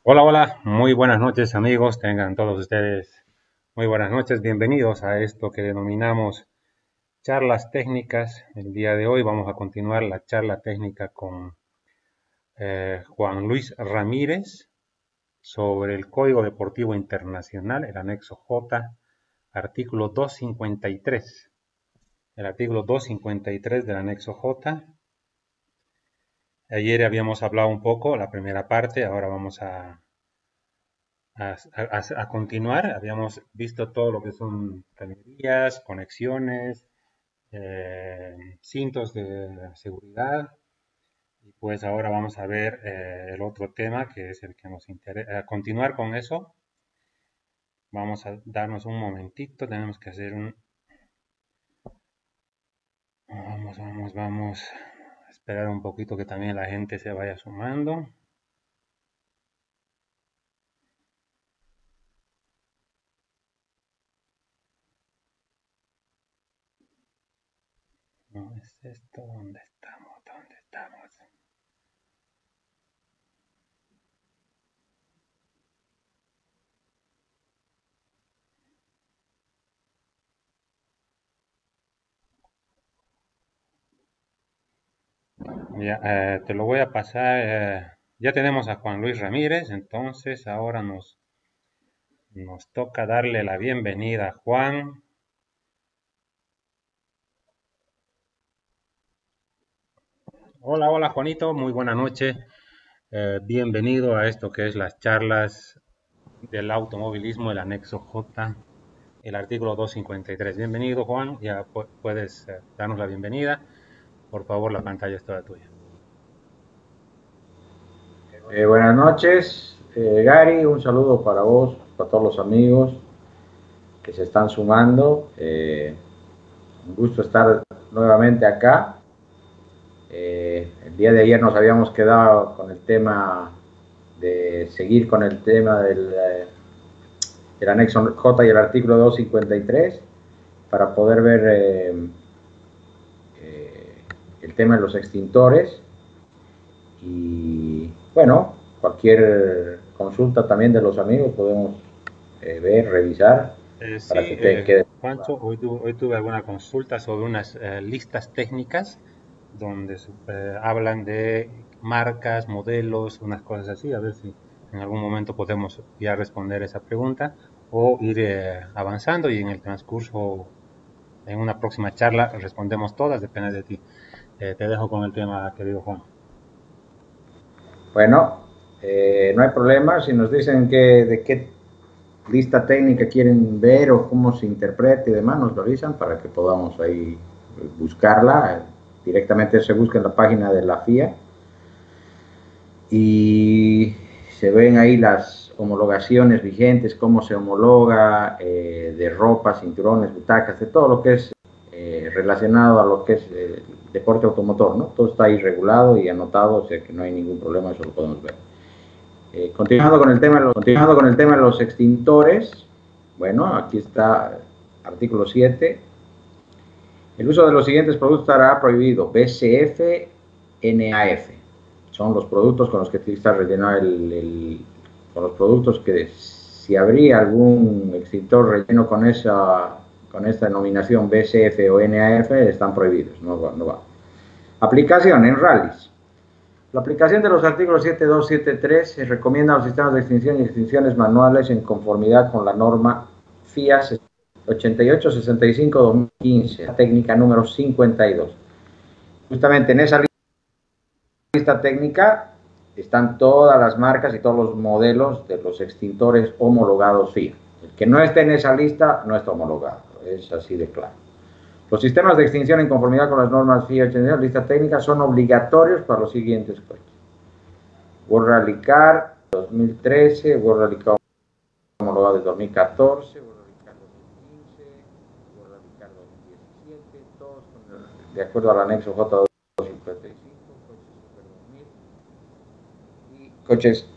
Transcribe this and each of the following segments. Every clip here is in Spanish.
Hola, hola, muy buenas noches amigos, tengan todos ustedes muy buenas noches, bienvenidos a esto que denominamos charlas técnicas. El día de hoy vamos a continuar la charla técnica con Juan Luis Ramírez sobre el Código Deportivo Internacional, el anexo J, artículo 253. El artículo 253 del anexo J. Ayer habíamos hablado un poco, la primera parte, ahora vamos a continuar. Habíamos visto todo lo que son cañerías, conexiones, cintos de seguridad. Y pues ahora vamos a ver el otro tema que es el que nos interesa. A continuar con eso, vamos a darnos un momentito. Tenemos que hacer un... Vamos. Esperar un poquito que también la gente se vaya sumando. No es esto. ¿Dónde estamos? ¿Dónde estamos? Ya, te lo voy a pasar. Ya tenemos a Juan Luis Ramírez, entonces ahora nos toca darle la bienvenida a Juan. Hola, hola Juanito, muy buena noche. Bienvenido a esto que es las charlas del automovilismo, el anexo J, el artículo 253. Bienvenido Juan, ya puedes darnos la bienvenida. Por favor, la pantalla es toda tuya. Buenas noches, Gary, un saludo para vos, para todos los amigos que se están sumando. Un gusto estar nuevamente acá. El día de ayer nos habíamos quedado con el tema de seguir con el tema del anexo J y el artículo 253 para poder ver el tema de los extintores. Y bueno, cualquier consulta también de los amigos podemos ver, revisar para que Sí, te quede. Juancho, hoy tuve alguna consulta sobre unas listas técnicas donde hablan de marcas, modelos, unas cosas así, a ver si en algún momento podemos ya responder esa pregunta o ir avanzando y en el transcurso, en una próxima charla, respondemos todas, depende de ti. Te dejo con el tema, querido Juan. Bueno, no hay problema. Si nos dicen de qué lista técnica quieren ver o cómo se interpreta y demás, nos lo avisan para que podamos ahí buscarla. Directamente se busca en la página de la FIA y se ven ahí las homologaciones vigentes, cómo se homologa de ropa, cinturones, butacas, de todo lo que es relacionado a lo que es deporte automotor, ¿no? Todo está ahí regulado y anotado, o sea que no hay ningún problema, eso lo podemos ver. Continuando con el tema de los extintores, bueno, aquí está artículo 7. El uso de los siguientes productos estará prohibido: BCF, NAF. Son los productos con los que está rellenado con los productos que si habría algún extintor relleno con esta denominación BCF o NAF están prohibidos, no va. Aplicación en rallies. La aplicación de los artículos 7273 se recomienda a los sistemas de extinción y extinciones manuales en conformidad con la norma FIA 8865-2015, técnica número 52. Justamente en esa lista técnica están todas las marcas y todos los modelos de los extintores homologados FIA. El que no esté en esa lista no está homologado, es así de claro. Los sistemas de extinción en conformidad con las normas FIA 88, lista técnica, son obligatorios para los siguientes coches: World Rally Car 2013, World Rally Car homologado de 2014, World Rally Car 2015, World Rally Car 2017, todos de acuerdo al anexo J255, coches Super 2000 y coches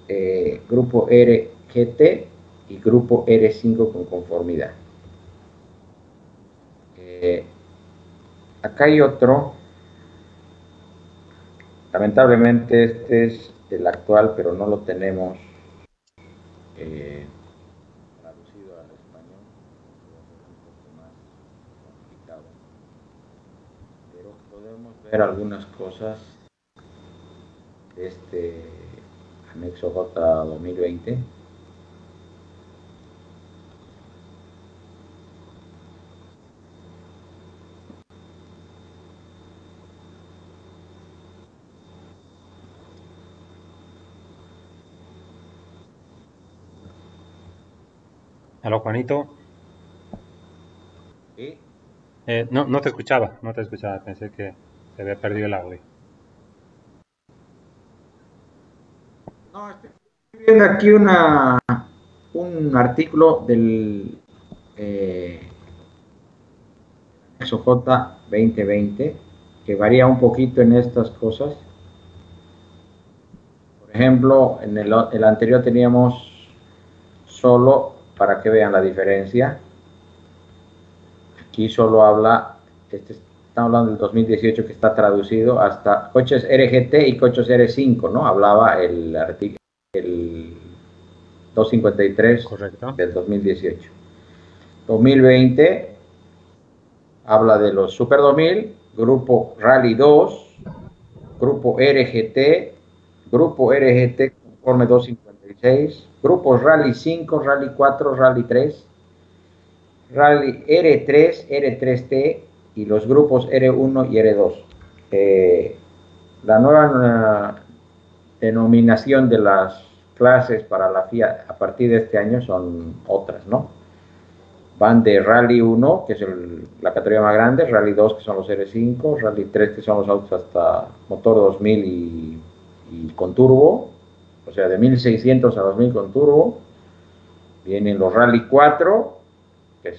grupo R GT y grupo R5 con conformidad. Acá hay otro, lamentablemente este es el actual, pero no lo tenemos. traducido al español va a ser un poco más complicado, pero podemos ver algunas cosas de este anexo J 2020. Aló, Juanito. ¿Sí? No te escuchaba, no te escuchaba. Pensé que se había perdido el audio. No, estoy viendo aquí un artículo del anexo J 2020 que varía un poquito en estas cosas. Por ejemplo, en el anterior teníamos solo, para que vean la diferencia, aquí solo habla, estamos hablando del 2018 que está traducido hasta coches RGT y coches R5, ¿no? Hablaba el artículo, el 253 Correcto. del 2018. 2020 habla de los Super 2000, Grupo Rally 2, Grupo RGT conforme 256, Grupos Rally 5, Rally 4, Rally 3, Rally R3, R3T y los grupos R1 y R2. La nueva denominación de las clases para la FIA a partir de este año son otras, ¿no? Van de Rally 1, que es la categoría más grande, Rally 2, que son los R5, Rally 3, que son los autos hasta motor 2000 y con turbo, o sea, de 1600 a 2000 con turbo. Vienen los Rally 4, que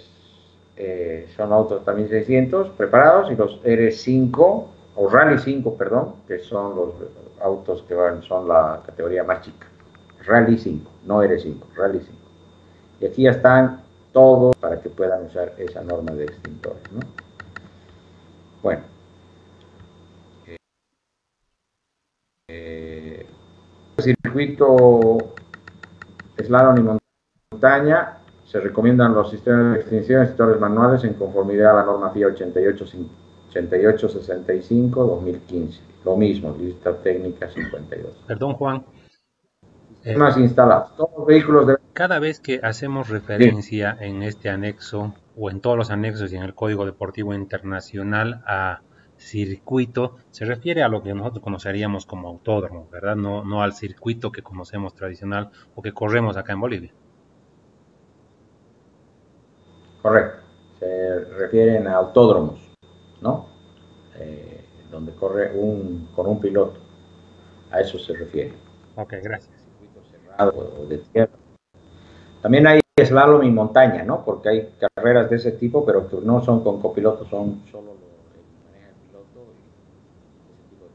son autos hasta 1600 preparados, y los R5, o Rally 5, perdón, que son los autos que son la categoría más chica. Rally 5, no R5, Rally 5. Y aquí ya están todos para que puedan usar esa norma de extintores, ¿no? Bueno, el circuito slalom y montaña se recomiendan los sistemas de extinción de extintores manuales en conformidad a la norma FIA 8865-2015. Lo mismo, lista técnica 52. Perdón, Juan. Sistemas instalados. Todos los vehículos deben... Cada vez que hacemos referencia en este anexo o en todos los anexos y en el Código Deportivo Internacional a circuito, se refiere a lo que nosotros conoceríamos como autódromo, ¿verdad? No al circuito que conocemos tradicional o que corremos acá en Bolivia. Correcto. Se refieren a autódromos, ¿no? Donde corre con un piloto. A eso se refiere. Ok, gracias. Circuito cerrado o de tierra. También hay slalom y montaña, ¿no? Porque hay carreras de ese tipo, pero que no son con copiloto, son solo el maneja el piloto y ese tipo de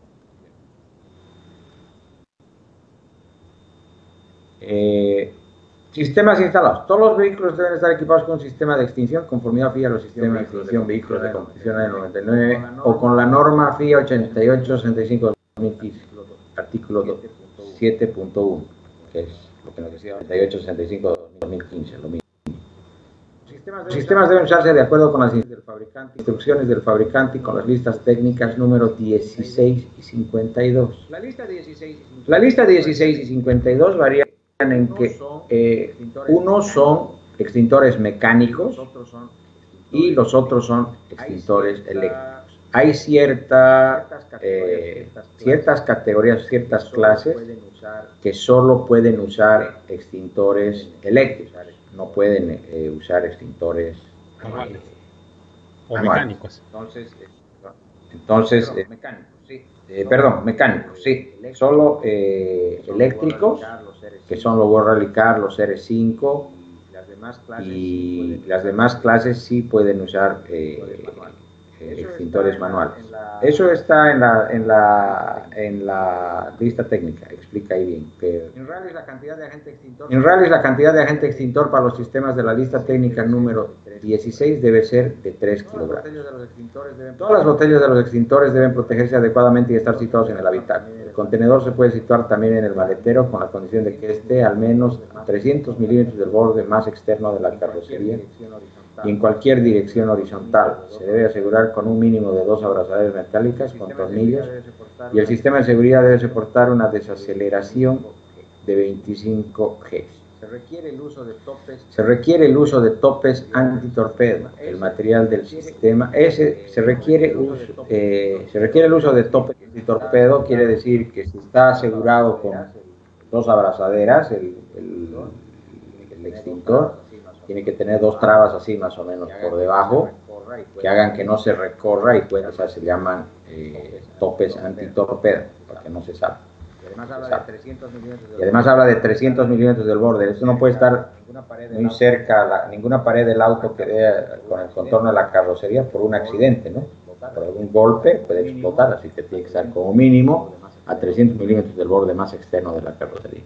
competición. Sistemas instalados. Todos los vehículos deben estar equipados con un sistema de extinción conformidad FIA a los sistemas de extinción vehículos de competición del 99 o con la norma FIA 8865-2015, artículo 7.1, que es lo que nos decía 8865-2015, lo mismo. Los sistemas deben usarse de acuerdo con las instrucciones del fabricante y con las listas técnicas número 16 y 52. La lista 16 y 52 varían en que unos son extintores mecánicos y los otros son extintores eléctricos. Hay ciertas categorías, ciertas clases que solo pueden usar extintores eléctricos, no pueden usar extintores Manuales o manuales. mecánicos. Entonces mecánicos, sí. Solo eléctricos, que son los World Rally Car, los R5, y las demás clases sí pueden usar extintores manuales. Eso está en la lista técnica, explica ahí bien. Pero en realidad la cantidad de agente extintor para los sistemas de la lista técnica número 16 debe ser de 3 kilogramos. Todas las botellas de los extintores deben protegerse adecuadamente y estar situados en el habitáculo. El contenedor se puede situar también en el maletero con la condición de que esté al menos a 300 milímetros del borde más externo de la carrocería y en cualquier dirección horizontal. Se debe asegurar con un mínimo de 2 abrazaderas metálicas con tornillos y el sistema de seguridad debe soportar una desaceleración de 25 G. Se requiere el uso de topes antitorpedo. El material del sistema se requiere el uso de topes antitorpedo, quiere decir que si está asegurado con 2 abrazaderas el extintor, tiene que tener 2 trabas así más o menos por debajo que hagan que no se recorra y pueden, o sea, se llaman topes antitorpedo para que no se salga. Y además habla de 300 milímetros del borde. Eso no puede estar muy cerca, ninguna pared del auto que dé con el contorno de la carrocería por un accidente, ¿no? Por algún golpe puede explotar, así que tiene que estar como mínimo a 300 milímetros del borde más externo de la carrocería.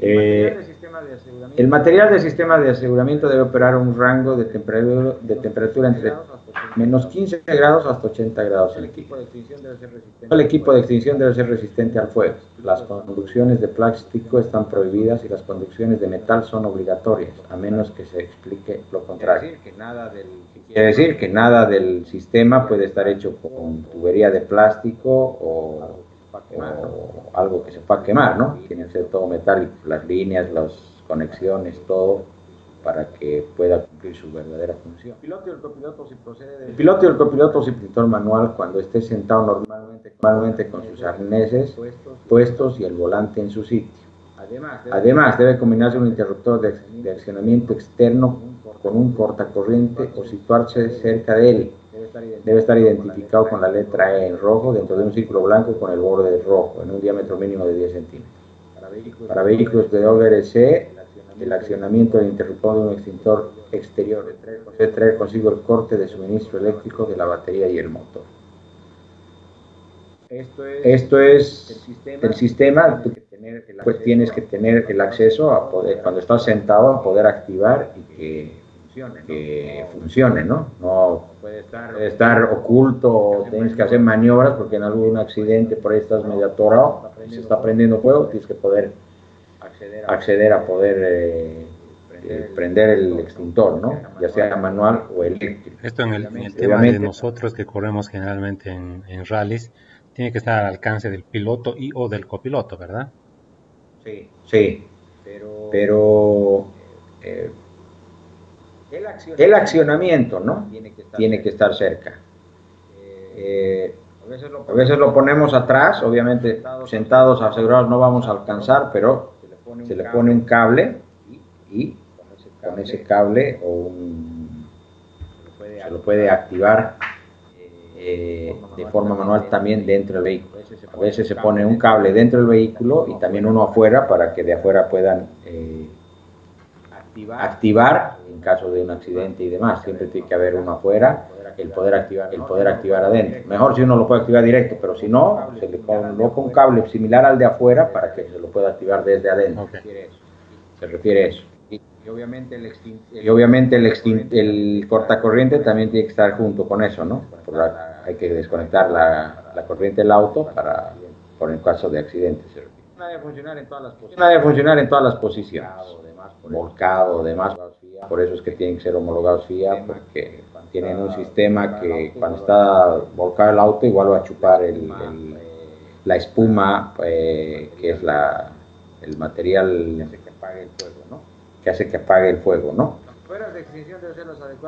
El material del sistema de aseguramiento debe operar a un rango de temperatura entre menos 15 grados hasta 80 grados centígrados. El equipo de extinción debe ser resistente al fuego. Las conducciones de plástico están prohibidas y las conducciones de metal son obligatorias, a menos que se explique lo contrario. Quiere decir que nada del sistema puede estar hecho con tubería de plástico o algo que se pueda quemar, ¿no? Tiene que ser todo metálico, las líneas, las conexiones, todo, para que pueda cumplir su verdadera función. El piloto y el copiloto, si pintor manual, cuando esté sentado normalmente con sus arneses puestos y el volante en su sitio. Además, debe combinarse un interruptor de accionamiento externo con un cortacorriente o situarse cerca de él. Debe estar identificado con la letra E en rojo dentro de un círculo blanco con el borde rojo en un diámetro mínimo de 10 centímetros. Para vehículos de OBRC, el accionamiento del interruptor de un extintor exterior debe traer consigo el corte de suministro eléctrico de la batería y el motor. Esto es el sistema. Pues tienes que tener el acceso a poder, cuando estás sentado, a poder activar y que funcione, ¿no? No puede estar oculto, tienes que hacer maniobras porque en algún accidente por ahí estás medio atorado, se está prendiendo fuego, tienes que poder acceder a poder prender el extintor, ¿no? Ya sea manual o eléctrico. Esto en el tema de nosotros que corremos generalmente en rallies, tiene que estar al alcance del piloto y o del copiloto, ¿verdad? Sí, pero el accionamiento, ¿no? Tiene que estar cerca. A veces lo ponemos atrás, obviamente sentados asegurados no vamos a alcanzar, pero se le pone un cable y con ese cable se lo puede activar de forma manual también dentro del vehículo. A veces se pone un cable dentro del vehículo y también uno afuera para que de afuera puedan activar en caso de un accidente y demás. Siempre tiene que haber uno afuera, el poder activar adentro. Mejor si uno lo puede activar directo, pero si no, se le coloca un cable similar al de afuera para que se lo pueda activar desde adentro. Okay. Se refiere a eso. Y obviamente el cortacorriente también tiene que estar junto con eso, ¿no? Hay que desconectar la corriente del auto por el caso de accidentes. No debe funcionar en todas las posiciones. Volcado, demás. Por eso es que tienen que ser homologados FIA, porque tienen un sistema que cuando está volcado el auto igual va a chupar la espuma, que es el material que hace que apague el fuego, ¿no?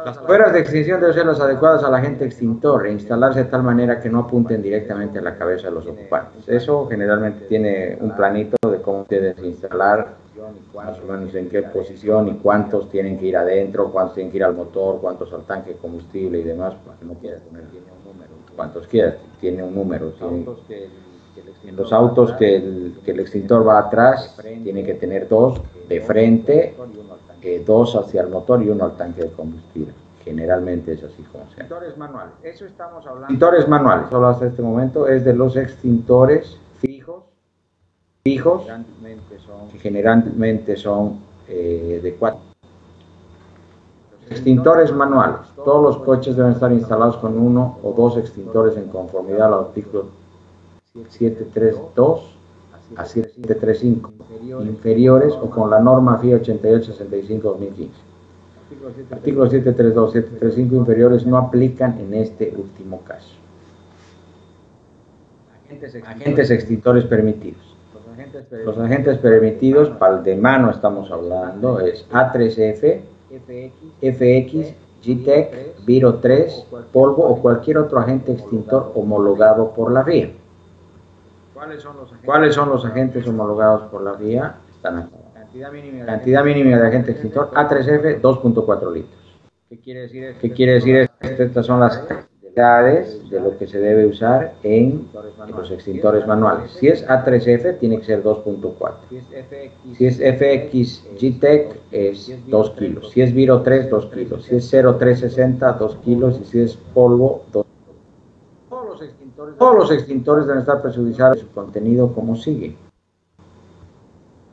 Las esferas de extinción deben ser las adecuadas al agente extintor e instalarse de tal manera que no apunten directamente a la cabeza de los ocupantes. Eso generalmente tiene un planito de cómo debes instalar, más o menos en qué posición y cuántos tienen que ir adentro, cuántos tienen que ir al motor, cuántos al tanque de combustible y demás, porque no quieras poner cuántos quieras, tiene un número. En los autos que el extintor va atrás, tiene que tener 2 de frente, 2 hacia el motor y 1 al tanque de combustible. generalmente es así como se llama. Extintores manuales, eso estamos hablando. Extintores manuales, solo hasta este momento es de los extintores fijos, que generalmente son de 4. Extintores manuales, todos los coches deben estar instalados con 1 o 2 extintores en conformidad al artículo 732 a 735, inferiores o con la norma FIA 8865-2015. Artículos 732, 735 inferiores no aplican en este último caso. Agentes extintores permitidos. Los agentes permitidos, para el de mano estamos hablando, es A3F, FX, GTEC, Viro 3, polvo o cualquier otro agente extintor homologado por la FIA. ¿Cuáles son los agentes homologados por la FIA? Están aquí. Cantidad mínima de agente extintor A3F 2.4 litros. ¿Qué quiere decir esto? Estas son las cantidades de lo que se debe usar en los extintores manuales. Si es A3F tiene que ser 2.4. Si es FX GTEC es 2 kilos. Si es Viro 3, 2 kilos. Si es 0360, 2 kilos. Y si es polvo, 2 kilos. Todos los extintores deben estar presurizados en su contenido como sigue.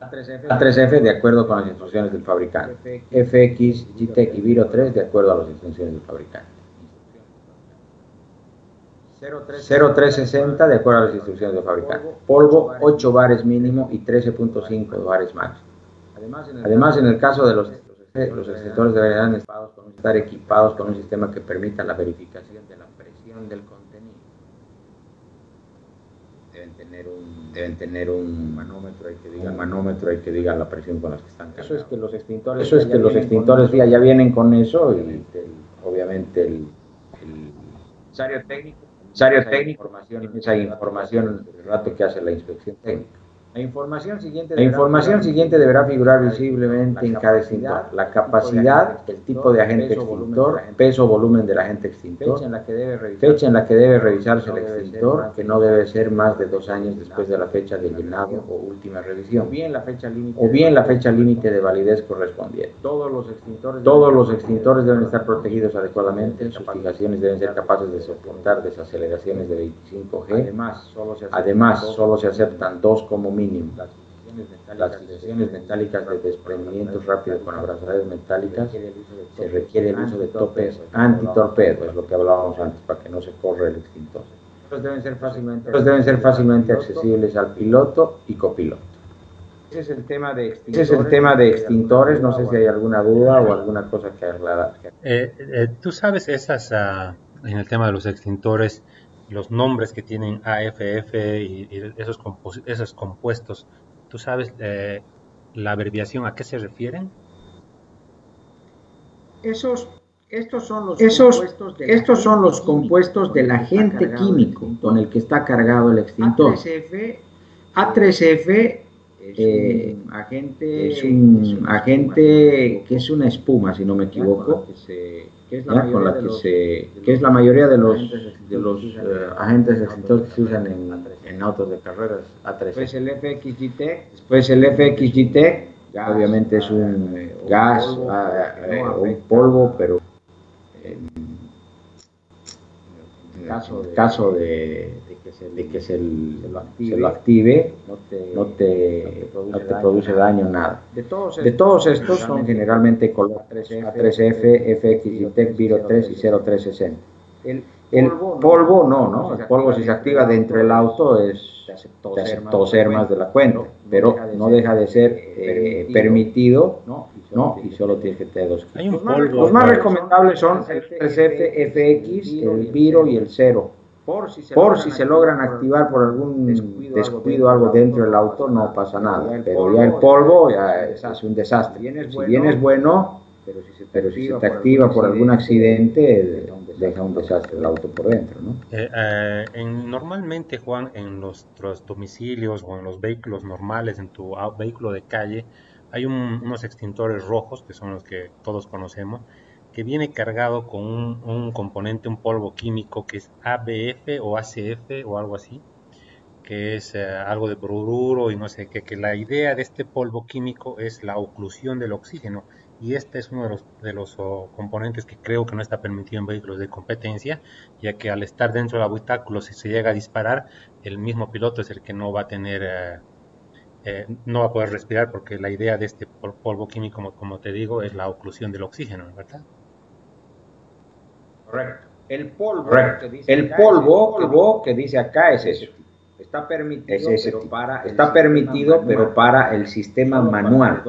A3F de acuerdo con las instrucciones del fabricante. FX, GTEC y Viro 3 de acuerdo a las instrucciones del fabricante. 0360 de acuerdo a las instrucciones del fabricante. Polvo 8 bares mínimo y 13.5 bares máximo. Además, en el caso de los extintores deberán estar equipados con un sistema que permita la verificación de la presión del contenido. Deben tener un manómetro y que diga la presión con las que están cargados. Eso es que los extintores ya vienen con eso y obviamente el emisario técnico esa información el rato que hace la inspección técnica. La información siguiente deberá figurar visiblemente en cada extintor. La capacidad, el tipo de agente extintor, peso o volumen del agente extintor, fecha en la que debe revisarse el extintor, que no debe ser más de 2 años después de la fecha de llenado o última revisión, o bien la fecha límite de validez correspondiente. Todos los extintores deben estar protegidos adecuadamente, sus fijaciones deben ser capaces de soportar desaceleraciones de 25G. Además, solo se aceptan 2 como mínimo. Las fijaciones metálicas de desprendimiento rápido con abrazaderas metálicas se requiere el uso de topes antitorpedo, es lo que hablábamos antes, para que no se corra el extintor. Estos deben ser fácilmente accesibles al piloto y copiloto. Ese es el tema de extintores. No sé si hay alguna duda o alguna cosa que aclarar. Tú sabes en el tema de los extintores, los nombres que tienen AFF y esos compuestos, ¿tú sabes la abreviación a qué se refieren? Estos son los compuestos del agente químico con el que está cargado el extintor. A3F es un agente que es una espuma, si no me equivoco, que es la mayoría de los agentes extintores que se usan en autos de carreras. A3F. Después el FX GTEC, obviamente es un gas, un polvo, pero en caso de que se lo active, no te produce daño, nada. De todos estos son generalmente color A3F, FX GTEC, Viro 3 y 0360. El polvo no, el polvo si se activa dentro del auto te hace toser más de la cuenta, pero no deja de ser permitido, y solo tienes que tener 2 kilos. Los más recomendables son el 3F, FX, el Viro y el 0. Por si se logran activar por algún descuido algo dentro del auto, no pasa nada, pero ya el polvo ya es un desastre. Si bien es bueno, pero si se te activa por algún accidente, deja un desastre el auto por dentro, ¿no? Normalmente, Juan, en nuestros domicilios o en los vehículos normales, en tu vehículo de calle, hay unos extintores rojos, que son los que todos conocemos, que viene cargado con un componente, un polvo químico que es ABF o ACF o algo así, que es algo de brururo y no sé qué, que la idea de este polvo químico es la oclusión del oxígeno y este es uno de los componentes que creo que no está permitido en vehículos de competencia, ya que al estar dentro del habitáculo, si se llega a disparar, el mismo piloto es el que no va a tener, no va a poder respirar, porque la idea de este polvo químico, como te digo, es la oclusión del oxígeno, ¿verdad? Correcto. El polvo que dice acá es eso. Está permitido, pero para el sistema manual.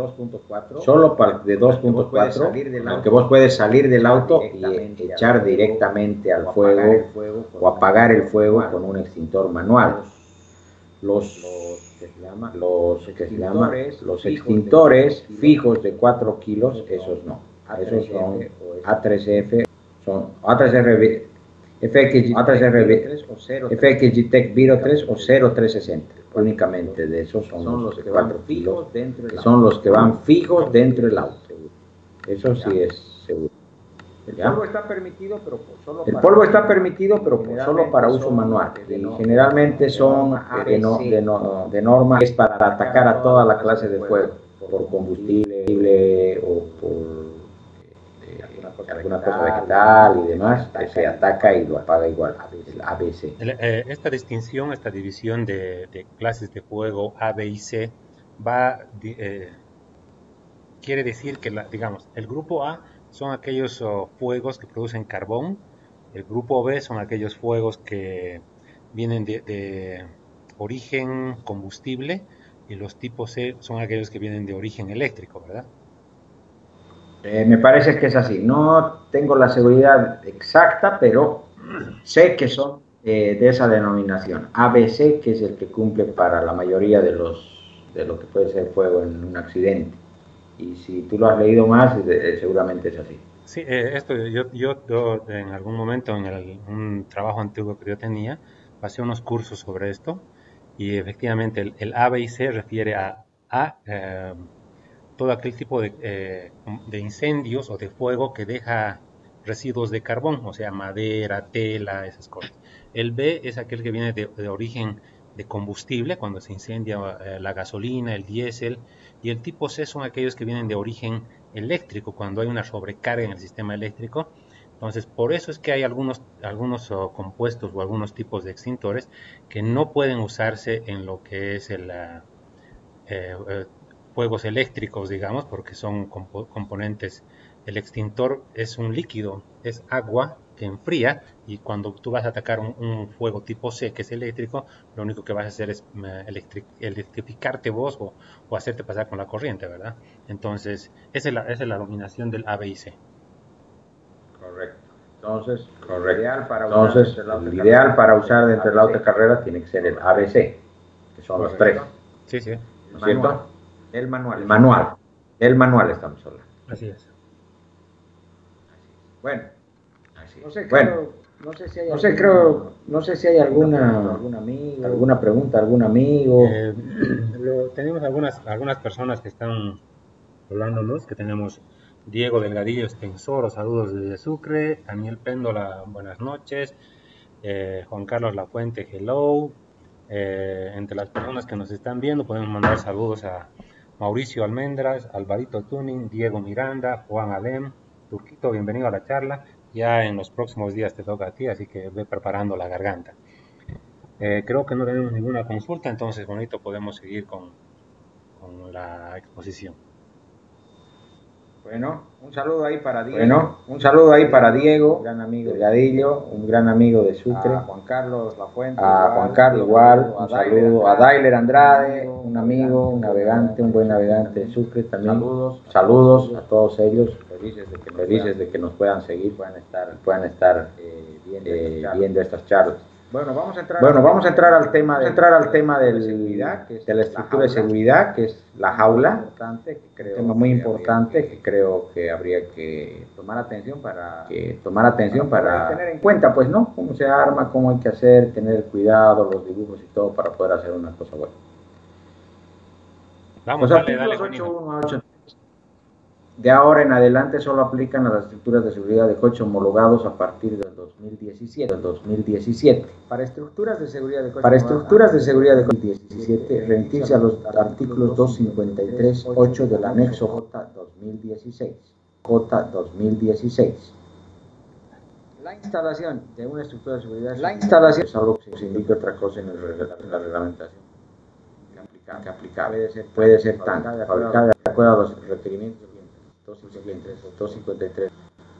Solo para de 2.4, que vos puedes salir del auto y echar directamente al fuego o apagar el fuego con un extintor manual. Los extintores fijos de 4 kilos, esos no. Esos son A3F, son A3RB, FXG Tech Viro 3 o 0360. Únicamente de esos son los de 4 kilos, que son los que van fijos dentro del auto. Eso sí es seguro. El polvo está permitido, pero solo para uso manual. Y generalmente son de norma, es para atacar a toda la clase de fuego, por combustible o por alguna cosa vegetal y demás, se ataca y lo apaga igual, el ABC. Esta distinción, esta división de clases de fuego A, B y C quiere decir que, digamos, el grupo A son aquellos fuegos que producen carbón, el grupo B son aquellos fuegos que vienen de origen combustible, y los tipos C son aquellos que vienen de origen eléctrico, ¿verdad? Me parece que es así. No tengo la seguridad exacta, pero sé que son de esa denominación. ABC, que es el que cumple para la mayoría de lo que puede ser fuego en un accidente. Y si tú lo has leído más, seguramente es así. Sí, esto yo en algún momento en un trabajo antiguo que yo tenía, pasé unos cursos sobre esto, y efectivamente el A, B y C refiere a todo aquel tipo de incendios o de fuego que deja residuos de carbón, o sea, madera, tela, esas cosas. El B es aquel que viene de origen de combustible, cuando se incendia la gasolina, el diésel, y el tipo C son aquellos que vienen de origen eléctrico, cuando hay una sobrecarga en el sistema eléctrico. Entonces, por eso es que hay algunos compuestos o algunos tipos de extintores que no pueden usarse en lo que es fuegos eléctricos, digamos, porque son componentes. El extintor es un líquido, es agua que enfría, y cuando tú vas a atacar un fuego tipo C, que es eléctrico, lo único que vas a hacer es electrificarte vos o hacerte pasar con la corriente, ¿verdad? Entonces, esa es la dominación del A, B y C. Correcto. Entonces, el ideal para usar dentro de la autocarrera tiene que ser el ABC, que son los tres. Sí, sí. ¿No es cierto? El manual. El manual estamos hablando. Así es. Bueno, no sé si hay alguna pregunta, algún amigo. Tenemos algunas personas que están hablándonos, que tenemos Diego Delgadillo Estensoro, saludos desde Sucre, Daniel Péndola, buenas noches, Juan Carlos Lafuente, hello. Entre las personas que nos están viendo podemos mandar saludos a Mauricio Almendras, Alvarito Tuning, Diego Miranda, Juan Alem, Turquito, bienvenido a la charla. Ya en los próximos días te toca a ti, así que ve preparando la garganta. Creo que no tenemos ninguna consulta, entonces, bonito, podemos seguir con la exposición. Bueno, un saludo ahí para Diego, un gran amigo Delgadillo, un gran amigo de Sucre. A Juan Carlos Lafuente, igual, un saludo a Dailer Andrade, un amigo, un navegante, un buen navegante de Sucre también. Saludos a todos ellos, felices de que nos puedan seguir, puedan estar viendo estas charlas. Bueno, vamos a entrar al tema de la estructura de seguridad, que es la jaula, un tema muy importante que creo que habría que tomar atención para tener en cuenta, pues, ¿no? Cómo se arma, cómo hay que hacer, tener cuidado, los dibujos y todo para poder hacer una cosa buena. Vamos, los artículos 8.1 a 8.3 de ahora en adelante solo aplican a las estructuras de seguridad de coche homologados a partir del 2017. Para estructuras de seguridad de coche 2017, remitirse a los artículos 253.8 del anexo J 2016. J2016. La instalación de una estructura de seguridad, la instalación es algo que se indica otra cosa en la reglamentación que aplica. Puede ser tanto fabricada de acuerdo a los requerimientos 253,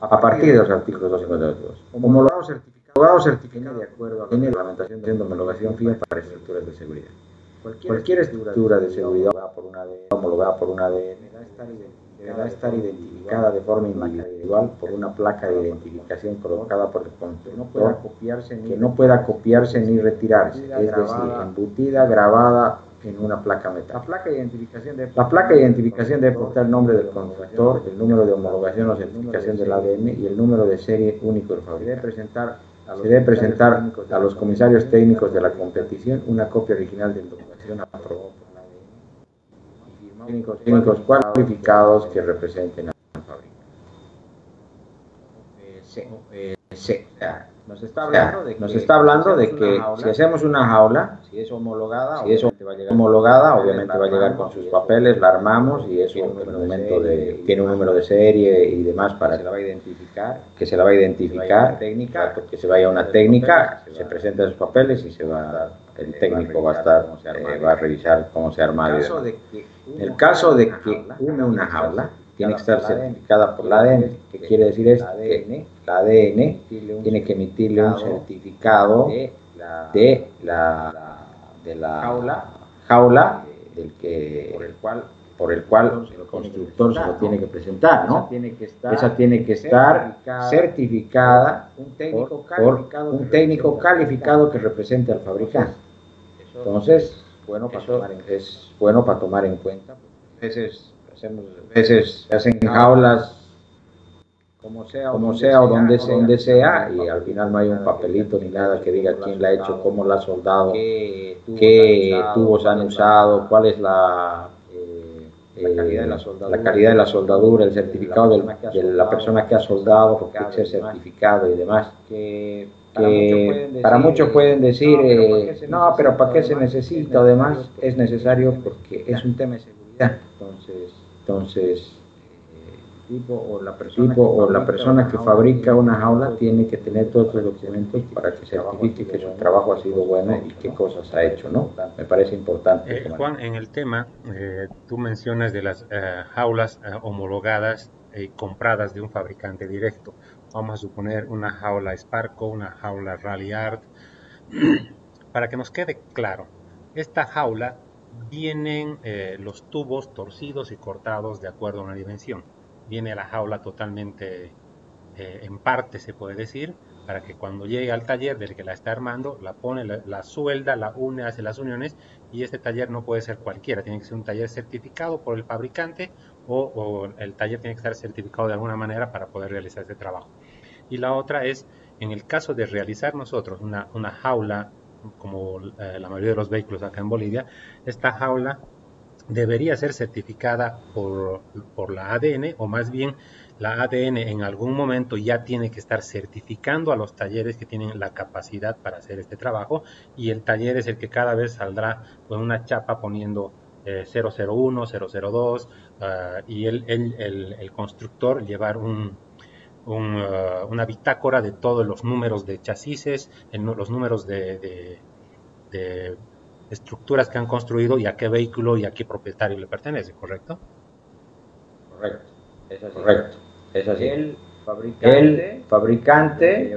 a partir de los artículos 252. Homologado certificado de acuerdo a la reglamentación de homologación fija para estructuras de seguridad. Cualquier estructura de seguridad homologada por una ADN deberá estar identificada de forma individual por una placa de identificación colocada por el constructor que no pueda copiarse ni retirarse, es decir, embutida, grabada en una placa metálica. La placa de identificación debe portar el nombre del constructor, el número de homologación o certificación del ADN y el número de serie único del fabricante. Se debe presentar a los comisarios técnicos de la competición una copia original de la documentación aprobada por la ADN y técnicos cualificados que representen al fabricante. Nos está hablando de que si hacemos una jaula, si es homologada, obviamente va a llegar con sus papeles, la armamos y eso tiene un número de serie y demás para que se la va a identificar, que se vaya a una técnica, se presenta sus papeles y el técnico va a revisar cómo se ha armado. En el caso de que una jaula tiene que estar certificada por la ADN. ¿Qué quiere decir esto? Que la ADN tiene que emitirle un certificado de la jaula por el cual el constructor se lo tiene que presentar, ¿no? Esa tiene que estar certificada por un técnico calificado que represente al fabricante. Entonces, es bueno para tomar en cuenta. A veces se hacen jaulas como sea o donde sea y al final no hay un papelito ni nada que diga quién la ha hecho, cómo la ha soldado, qué tubos han usado, cuál es la calidad de la soldadura, el certificado de la persona que ha soldado, porque tiene que ser certificado y demás. Para muchos pueden decir, no, pero ¿para qué se necesita? Además, es necesario porque es un tema de seguridad. Entonces, la persona que fabrica una jaula tiene que tener todos los documentos para que certifique que su trabajo ha sido bueno y qué cosas ha hecho, ¿no? Me parece importante. Juan, en el tema, tú mencionas de las jaulas homologadas compradas de un fabricante directo. Vamos a suponer una jaula Sparco, una jaula Ralliart. Para que nos quede claro, esta jaula vienen los tubos torcidos y cortados de acuerdo a una dimensión. Viene la jaula totalmente en parte, se puede decir, para que cuando llegue al taller del que la está armando, la pone, la suelda, la une, hace las uniones, y este taller no puede ser cualquiera, tiene que ser un taller certificado por el fabricante o el taller tiene que estar certificado de alguna manera para poder realizar este trabajo. Y la otra es, en el caso de realizar nosotros una jaula, como la mayoría de los vehículos acá en Bolivia, esta jaula debería ser certificada por la ADN, o más bien la ADN en algún momento ya tiene que estar certificando a los talleres que tienen la capacidad para hacer este trabajo, y el taller es el que cada vez saldrá con una chapa poniendo 001, 002, y el constructor llevar una bitácora de todos los números de chasis, los números de estructuras que han construido y a qué vehículo y a qué propietario le pertenece, ¿correcto? Correcto, es así. El fabricante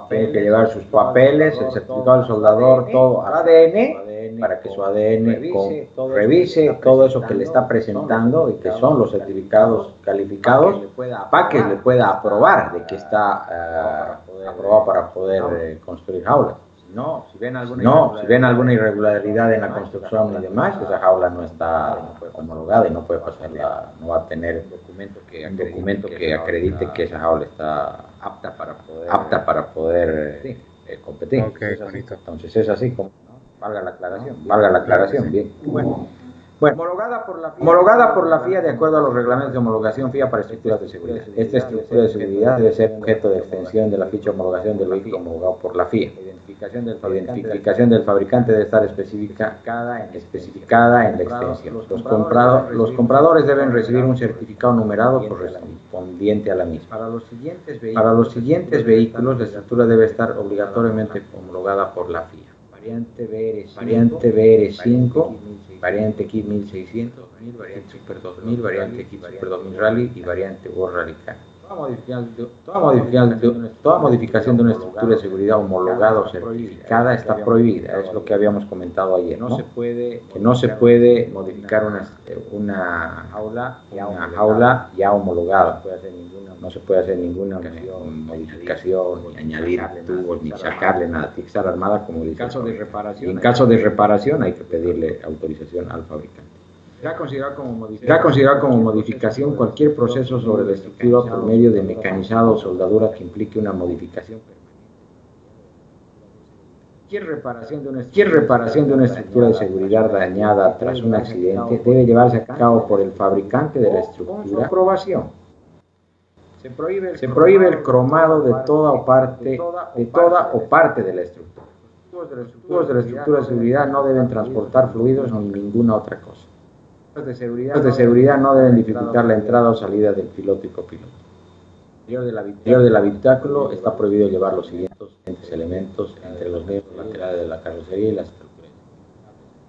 tiene que llevar sus papeles, el certificado del soldador, todo al ADN, para que su ADN revise todo eso que le está presentando y que son los certificados calificados, para que le pueda aprobar de que está aprobado para poder construir jaulas. Si ven alguna irregularidad en la construcción y demás, esa jaula no está homologada y no puede pasarla, no va a tener un documento que acredite que esa jaula está apta para poder competir. Okay, bonito. Entonces es así como, valga la aclaración, bien. Bueno, Bueno, homologada por la FIA de acuerdo a los reglamentos de homologación FIA para estructuras de seguridad. Esta estructura de seguridad debe ser objeto de extensión de la ficha de homologación del vehículo homologado por la FIA. La identificación del fabricante debe estar especificada en la extensión. Los compradores deben recibir un certificado numerado correspondiente a la misma. Para los siguientes vehículos, la estructura debe estar obligatoriamente homologada por la FIA. Variante BR5, variante Kit 1600, variante Super 2000, variante Kit Super 2000 Rally y variante World Rally Car. Toda modificación de una estructura de seguridad homologada o certificada está prohibida, es lo que habíamos comentado ayer, ¿no? Que no se puede modificar una jaula ya homologada. No se puede hacer ninguna modificación, ni añadir tubos, ni sacarle nada. Tiene que estar armada como dice. En caso de reparación hay que pedirle autorización al fabricante. Será considerado como modificación cualquier proceso sobre la estructura por medio de mecanizado o soldadura que implique una modificación permanente. Cualquier reparación de una estructura de seguridad dañada tras un accidente debe llevarse a cabo por el fabricante de la estructura. Aprobación. Se prohíbe el cromado de toda o parte de la estructura. Los tubos de la estructura de seguridad no deben transportar fluidos ni ninguna otra cosa. Los de seguridad no deben dificultar la entrada o salida del piloto y copiloto. Al interior del habitáculo está prohibido llevar los siguientes elementos entre los miembros laterales de la carrocería y las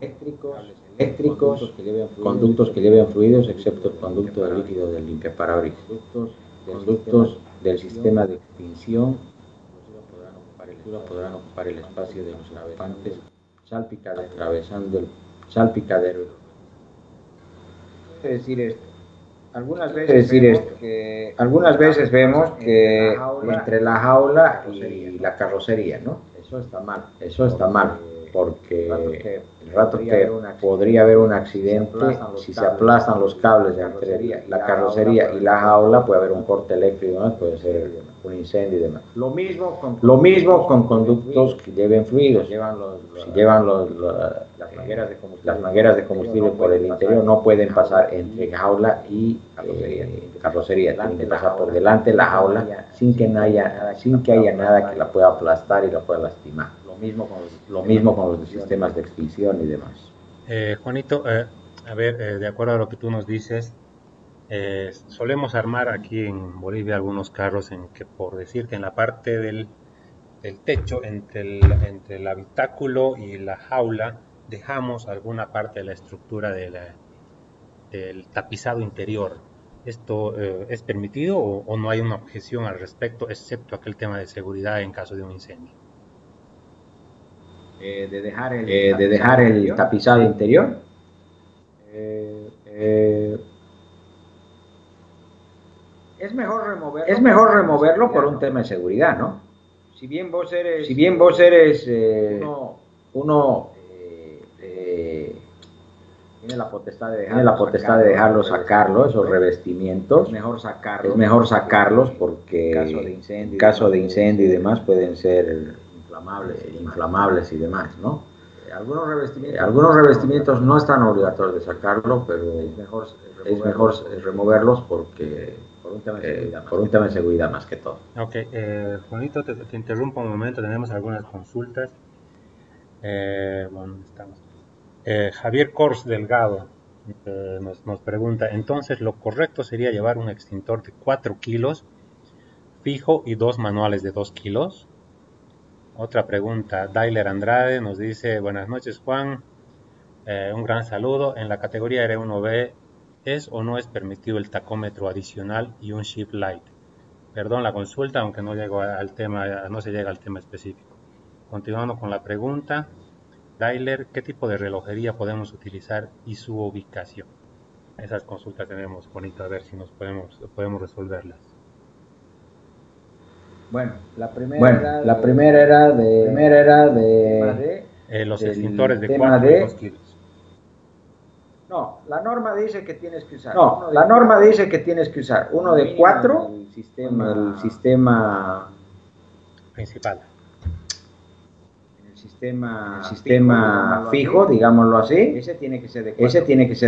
estructuras. Eléctricos, conductos que lleven fluidos, excepto el conducto de líquido del limpiaparabrisas. Conductos del sistema de extinción podrán ocupar el espacio de los navegantes atravesando el salpicadero. Algunas veces vemos que entre la jaula y la carrocería, ¿no? Eso está mal, porque el rato que podría haber un accidente, si se aplastan los cables entre la carrocería y la jaula, puede haber un corte eléctrico, ¿no? Puede ser un incendio y demás. Lo mismo con conductos que lleven fluidos. Si llevan las mangueras de combustible por el interior, no pueden pasar entre jaula y carrocería. Tienen que pasar por delante de la jaula sin que haya nada que la pueda aplastar y la pueda lastimar. Lo mismo con los sistemas de extinción y demás. Juanito, a ver, de acuerdo a lo que tú nos dices, solemos armar aquí en Bolivia algunos carros en que, por decirte, en la parte del techo, entre el habitáculo y la jaula, dejamos alguna parte de la estructura del tapizado interior. ¿Esto es permitido o no hay una objeción al respecto, excepto aquel tema de seguridad en caso de un incendio? De dejar el tapizado interior. Es mejor removerlo por un tema de seguridad, ¿no? Si bien vos eres uno tiene la potestad de dejarlo sacarlo, esos revestimientos. Es mejor sacarlos porque en caso de incendio y demás pueden ser inflamables y demás, ¿no? Algunos revestimientos no están obligatorios de sacarlo, pero es mejor removerlos porque por un tema de seguridad más que todo. Ok, Juanito, te interrumpo un momento, tenemos algunas consultas. ¿Dónde estamos? Javier Cors Delgado nos pregunta, entonces lo correcto sería llevar un extintor de 4 kilos fijo y 2 manuales de 2 kilos. Otra pregunta, Dailer Andrade nos dice, buenas noches Juan, un gran saludo, en la categoría R1B, ¿es o no es permitido el tacómetro adicional y un shift light? Perdón la consulta, aunque no se llega al tema específico. Continuando con la pregunta, Dailer, ¿qué tipo de relojería podemos utilizar y su ubicación? Esas consultas tenemos, Juanito, a ver si podemos resolverlas. Bueno, la primera era de los extintores de 4 y 2 kilos. No, la norma dice que tienes que usar. Uno de 4 en el sistema principal. sistema fijo, digámoslo así, ese tiene que ser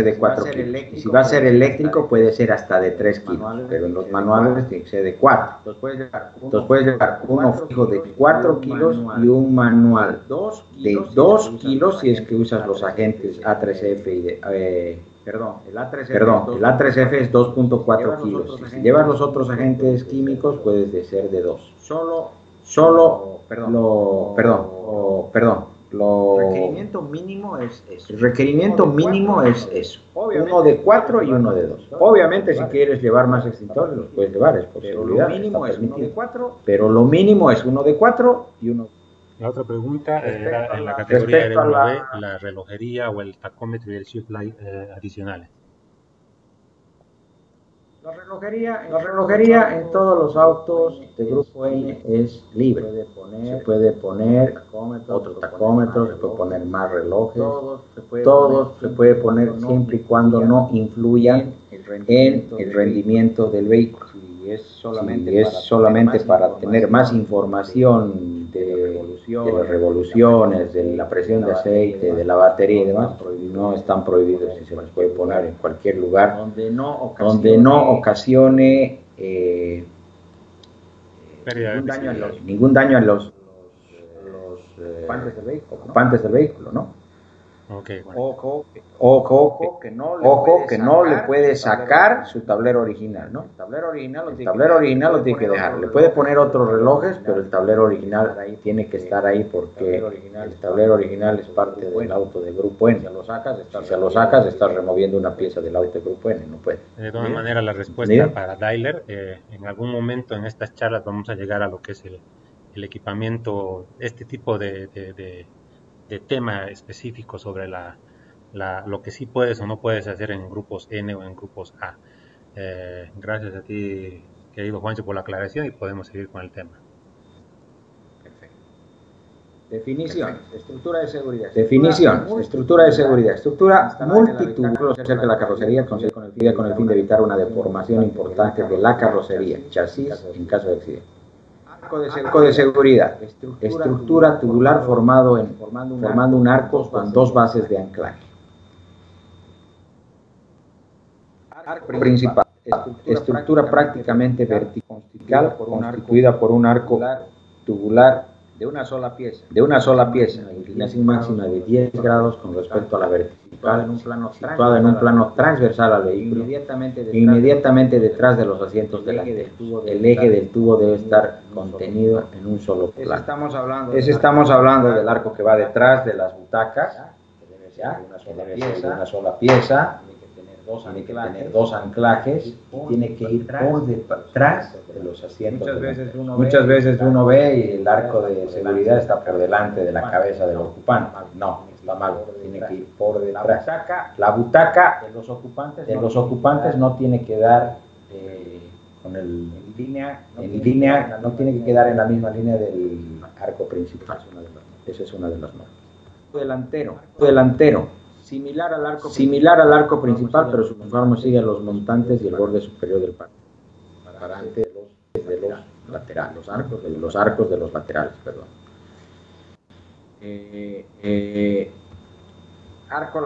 de 4 kilos. Y si va a ser eléctrico puede ser hasta de 3 kilos, pero en los manuales tiene que ser de 4. Entonces puedes llevar uno fijo de 4 kilos y un manual de 2 kilos si es que usas los agentes A3F y el A3F es 2.4 kilos. Si llevas los otros agentes químicos puede ser de 2. El requerimiento mínimo es eso. Uno de 4 y uno de 2. Obviamente si quieres llevar más extintores los puedes llevar, es posibilidad. Pero lo mínimo es uno de 4 y uno de 2. La otra pregunta era en la categoría de 1B, la relojería o el tacómetro y el shift light adicionales. La relojería en todos los autos de grupo N es libre. Se puede poner otro tacómetro, se puede poner más relojes, todos se puede poner siempre y cuando no influyan en el rendimiento del vehículo. Si es solamente para tener más información de las revoluciones, de la presión de aceite, de la batería y demás, no están prohibidos y se los puede poner en cualquier lugar donde no ocasione ningún daño a los ocupantes del vehículo, ¿no? Okay, bueno. Ojo que no le puede sacar su tablero original, ¿no? El tablero original lo tiene que dejar. Le puede poner otros relojes, pero el tablero original tiene que estar ahí porque el tablero original es parte del auto de grupo N. Si se lo sacas, estás removiendo una pieza del auto de grupo N, no puede. De todas maneras, la respuesta para Daimler, en algún momento en estas charlas vamos a llegar a lo que es el equipamiento, este tipo de tema específico sobre lo que sí puedes o no puedes hacer en grupos N o en grupos A. Gracias a ti, querido Juancho, por la aclaración y podemos seguir con el tema. Perfecto. Definición, estructura de seguridad. Estructura multitubular cerca de la carrocería con el fin de evitar una deformación importante de la carrocería, chasis, en caso de accidente. Arco de seguridad, estructura tubular formando un arco con dos bases de anclaje. Arco principal, estructura prácticamente vertical constituida por un arco tubular de una sola pieza, inclinación máxima de 10 grados con respecto a la vertical, situado en un plano transversal al vehículo, inmediatamente detrás de los asientos delanteros. El eje del tubo debe estar contenido en un solo plano. Estamos hablando del arco que va detrás de las butacas, que debe ser de una sola pieza, tiene que tener dos anclajes y tiene que ir por detrás de los asientos. Muchas veces uno ve y el arco de seguridad está por delante de la cabeza del ocupante. No, está mal, tiene que ir por detrás. La butaca de los ocupantes no tiene que dar en línea, no tiene que quedar en la misma línea del arco principal. Esa es una de las normas. Delantero. Similar al arco principal, pero su conforme sigue a los montantes y el borde superior del parante de los laterales, los arcos de los laterales, perdón. Arco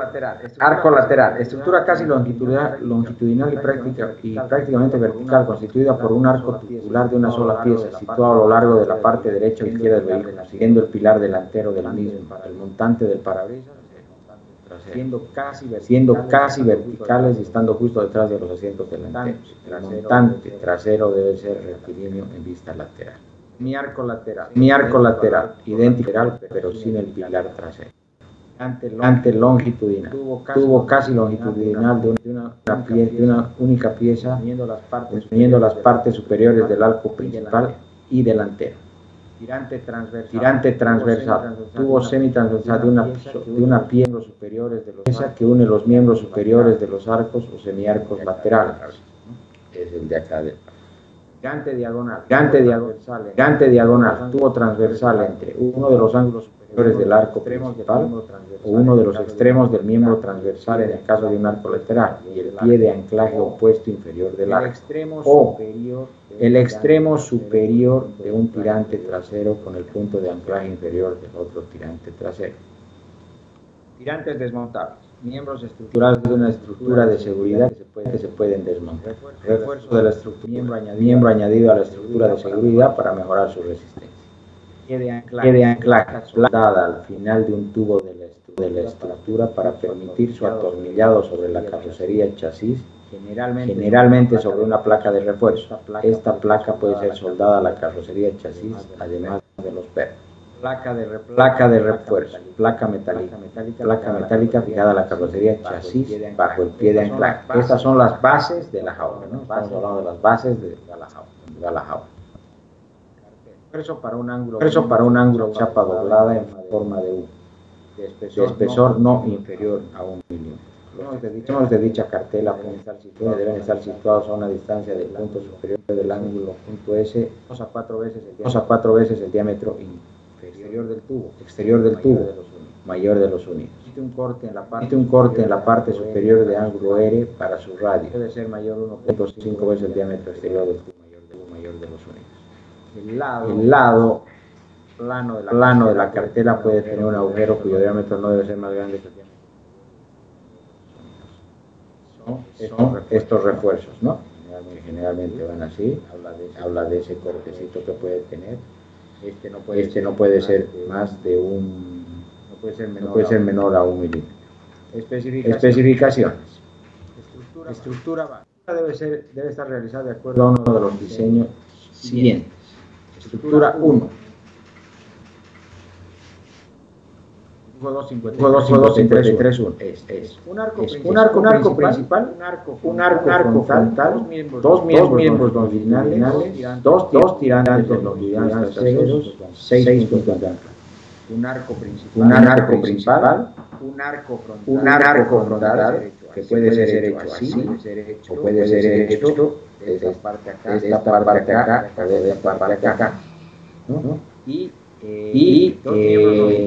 lateral, estructura casi longitudinal y prácticamente vertical, constituida por un arco tubular de una sola pieza, situado a lo largo de la parte derecha o izquierda del vehículo, siguiendo el pilar delantero del mismo, el montante del parabrisas, siendo casi verticales y estando justo detrás de los asientos delanteros. El montante trasero debe ser rectilíneo en vista lateral. Mi arco lateral, idéntico, pero sin el pilar trasero. Ante longitudinal, tubo casi longitudinal de una única pieza, uniendo las partes superiores del arco principal y delantero. Tirante transversal, tubo semitransversal de una miembros superiores de los que une los miembros superiores de los arcos o semiarcos laterales. Es el de acá. Gante diagonal, tubo transversal entre uno de los ángulos superiores del arco principal o uno de los extremos del miembro transversal en el caso de un arco lateral y el pie de anclaje opuesto inferior del arco, o el extremo superior de un tirante trasero con el punto de anclaje inferior del otro tirante trasero. Tirantes desmontables. Miembros estructurales de una estructura de seguridad que se pueden desmontar. Refuerzo de la estructura. Miembro añadido a la estructura de seguridad para mejorar su resistencia. Pie de anclaje soldada al final de un tubo de la estructura para permitir su atornillado sobre la carrocería chasis, generalmente sobre una placa de refuerzo. Esta placa puede ser soldada a la carrocería chasis, además de los pernos. Placa de refuerzo, placa metálica fijada a la carrocería chasis bajo el pie de anclaje. Estas son las bases de la jaula, ¿no? Estamos hablando de las bases de la jaula. Refuerzo para un ángulo de chapa doblada en forma de U, de espesor no inferior a 1 milímetro. Los extremos de dicha cartela deben estar situados a una distancia del punto superior del ángulo punto S 2 a 4 veces el diámetro exterior del tubo, mayor de los unidos. Existe un corte en la parte superior de ángulo R para su radio. Debe ser mayor 1.5 veces el diámetro exterior del tubo, mayor de los unidos. El lado plano de la cartela puede tener un agujero cuyo diámetro no debe ser más grande que el diámetro. Son estos refuerzos, ¿no? Generalmente van así, habla de ese cortecito que puede tener. Este no puede ser más de no puede ser menor a 1 milímetro. Especificaciones. Estructura básica debe estar realizada de acuerdo a uno de los diseños siguientes. Estructura 1. Juego 253.1 es un arco principal, un arco frontal, dos miembros longitudinales, dos tirantes longitudinales traseros, 6 puntos de anclaje. Un arco principal, un arco frontal que puede ser hecho así o puede ser hecho desde esta parte acá o desde esta parte acá, ¿no? Y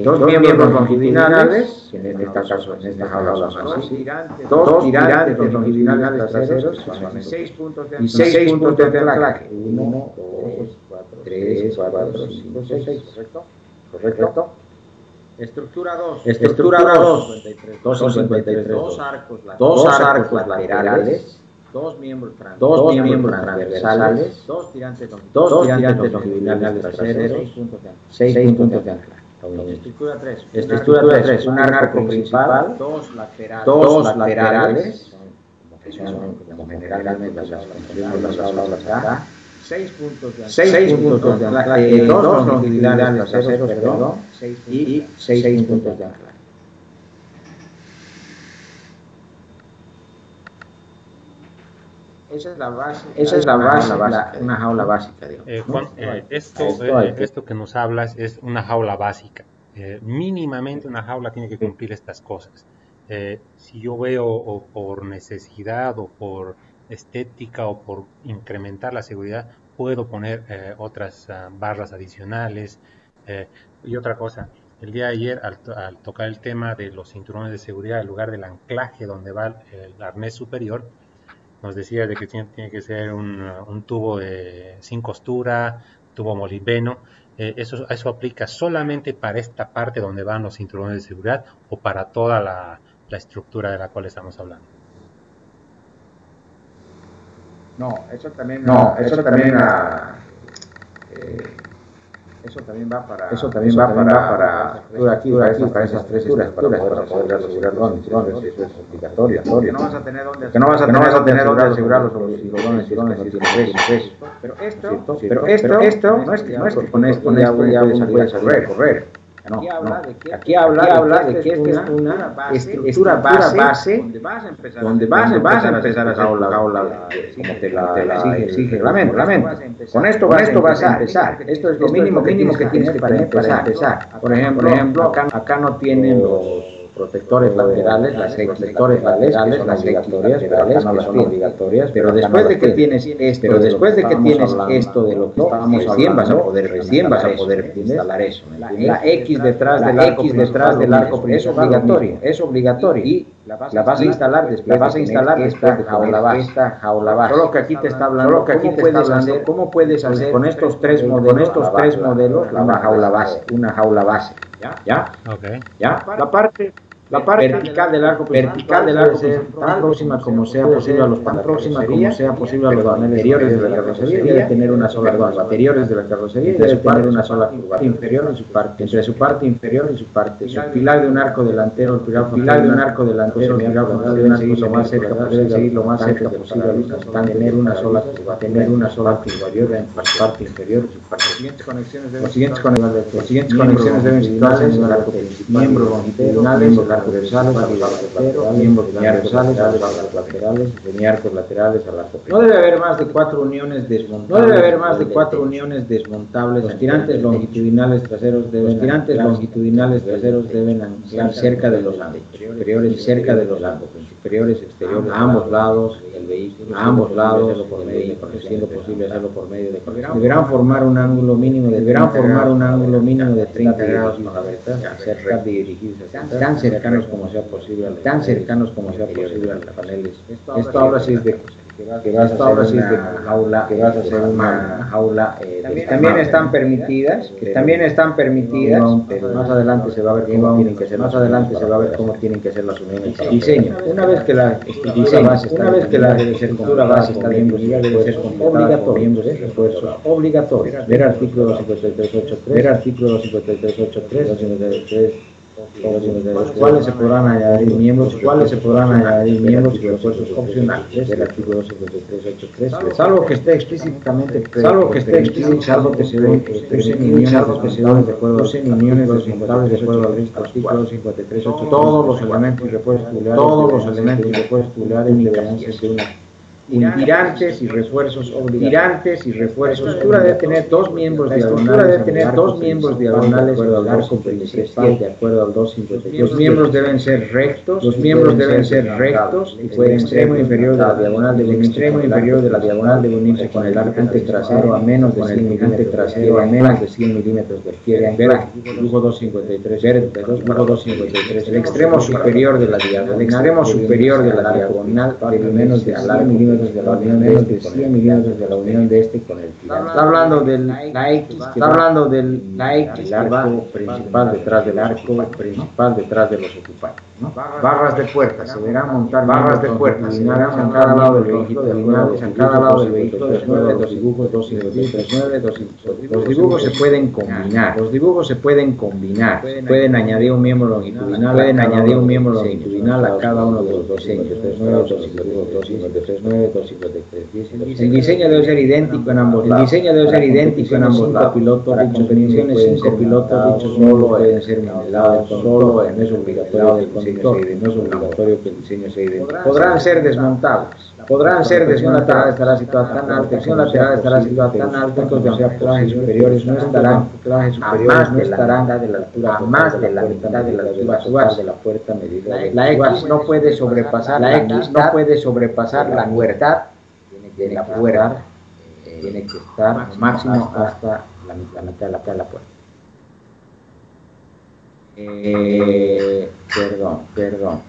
dos miembros longitudinales, que en este caso, en esta jaula son así, dos tirantes longitudinales traseros y 6 puntos de anclaje. 1, 2, 3, 4, 5, 6. ¿Correcto? Estructura 2. 253. Dos arcos laterales. Dos miembros transversales, dos tirantes longitudinales traseros, 6 puntos de anclaje. Estructura 3, un arco principal, dos laterales, como generalmente las aulas acá, 6 puntos de anclaje, dos longitudinales traseros, y 6 puntos de anclaje. Esa es la base, una jaula básica, digamos. Esto que nos hablas es una jaula básica. Mínimamente una jaula tiene que cumplir estas cosas. Si yo veo o por necesidad o por estética o por incrementar la seguridad, puedo poner otras barras adicionales. Y otra cosa, el día de ayer al tocar el tema de los cinturones de seguridad, en lugar del anclaje donde va el arnés superior, nos decía de que tiene que ser un tubo sin costura, tubo molibdeno. Eso aplica solamente para esta parte donde van los cinturones de seguridad o para toda la estructura de la cual estamos hablando. Eso también va para esas tres estructuras para poder asegurar dónde. Eso es obligatorio. Que no vas a tener dónde asegurar los tirones si no tienes eso. Pero esto no es que con esto ya puedes correr. Aquí habla de que es una estructura base donde vas a empezar a hacer la jaula como te la exige el reglamento. Con esto vas a empezar. Esto es lo mínimo que tienes para empezar. Por ejemplo, acá no tienen protectores laterales, las X laterales son obligatorias, pero acá no las son obligatorias, pero después de que tienes esto, esto de lo que estamos hablando, recién vas a poder instalar eso. La X detrás del arco principal es obligatorio, y la vas a instalar después de esta jaula base. Solo que aquí te está hablando cómo puedes hacer con estos tres modelos una jaula base. ¿Ya? Okay. ¿Ya? La parte vertical del arco debe ser tan próxima como sea posible a los paneles interiores de la carrocería, debe tener una sola curva interiores de la carrocería, debe tener una sola curva inferior en su parte, entre su parte inferior y su parte. El pilar de un arco delantero, el pilar de un arco delantero, deben seguir lo más cerca posible a los constantes, tener una sola curva inferior en su parte inferior y su parte. Las siguientes conexiones deben situarse en el arco principal, miembros longitudinales, miembros lineares a los laterales, linearcos laterales al arco. No debe haber más de 4 uniones desmontables. Los tirantes longitudinales traseros deben anclar cerca de los lados superiores y cerca de los lados superiores exteriores a ambos lados del vehículo, siendo posible hacerlo por medio de conexión. Deberán formar un ángulo mínimo de 30 grados con la ventana, cerca de dirigirse tan cercanos como sea posible a los paneles. Esto ahora sí es de una jaula. También están permitidas, pero más adelante se va a ver cómo tienen que ser las uniones. Diseño. Una vez que la estructura base está bien definida, debe ser completada por miembros de refuerzo obligatorios. Ver artículo 253.8.3, los cuales se podrán añadir miembros y refuerzos opcionales del artículo 253.8.3, salvo que esté explícitamente salvo que se den uniones de acuerdo desmontables de acuerdo al artículo 53.8. Todos los elementos y refuerzos tubulares deberán ser de una tirantes y refuerzos obligatorios. La estructura debe tener dos miembros diagonales de acuerdo al arco principal, de acuerdo al 253. Los miembros deben ser rectos y pueden extremo inferior de la diagonal debe unirse con el arco trasero a menos de 100 milímetros de izquierda. Ver dibujo 253. El extremo superior de la diagonal debe menos de 100 milímetros de la unión de este con el pilar. Está hablando de la X, el arco principal detrás de los ocupantes, ¿no? Barras de puertas, se deberán montar en cada lado del vehículo, los dibujos 253.9. Los dibujos se pueden combinar, pueden añadir un miembro longitudinal a cada uno de los diseños. El diseño debe ser idéntico en ambos lados. Para competiciones 5 pilotos, dichos solo pueden ser modelados, no es obligatorio que el diseño sea idéntico. Podrán ser desmontables. La sección lateral estará situada tan alta que los anclajes superiores no estarán a más de la mitad de la altura total de la puerta medida. La X no puede sobrepasar la mitad de la puerta, tiene que estar máximo hasta la mitad de la puerta. Perdón.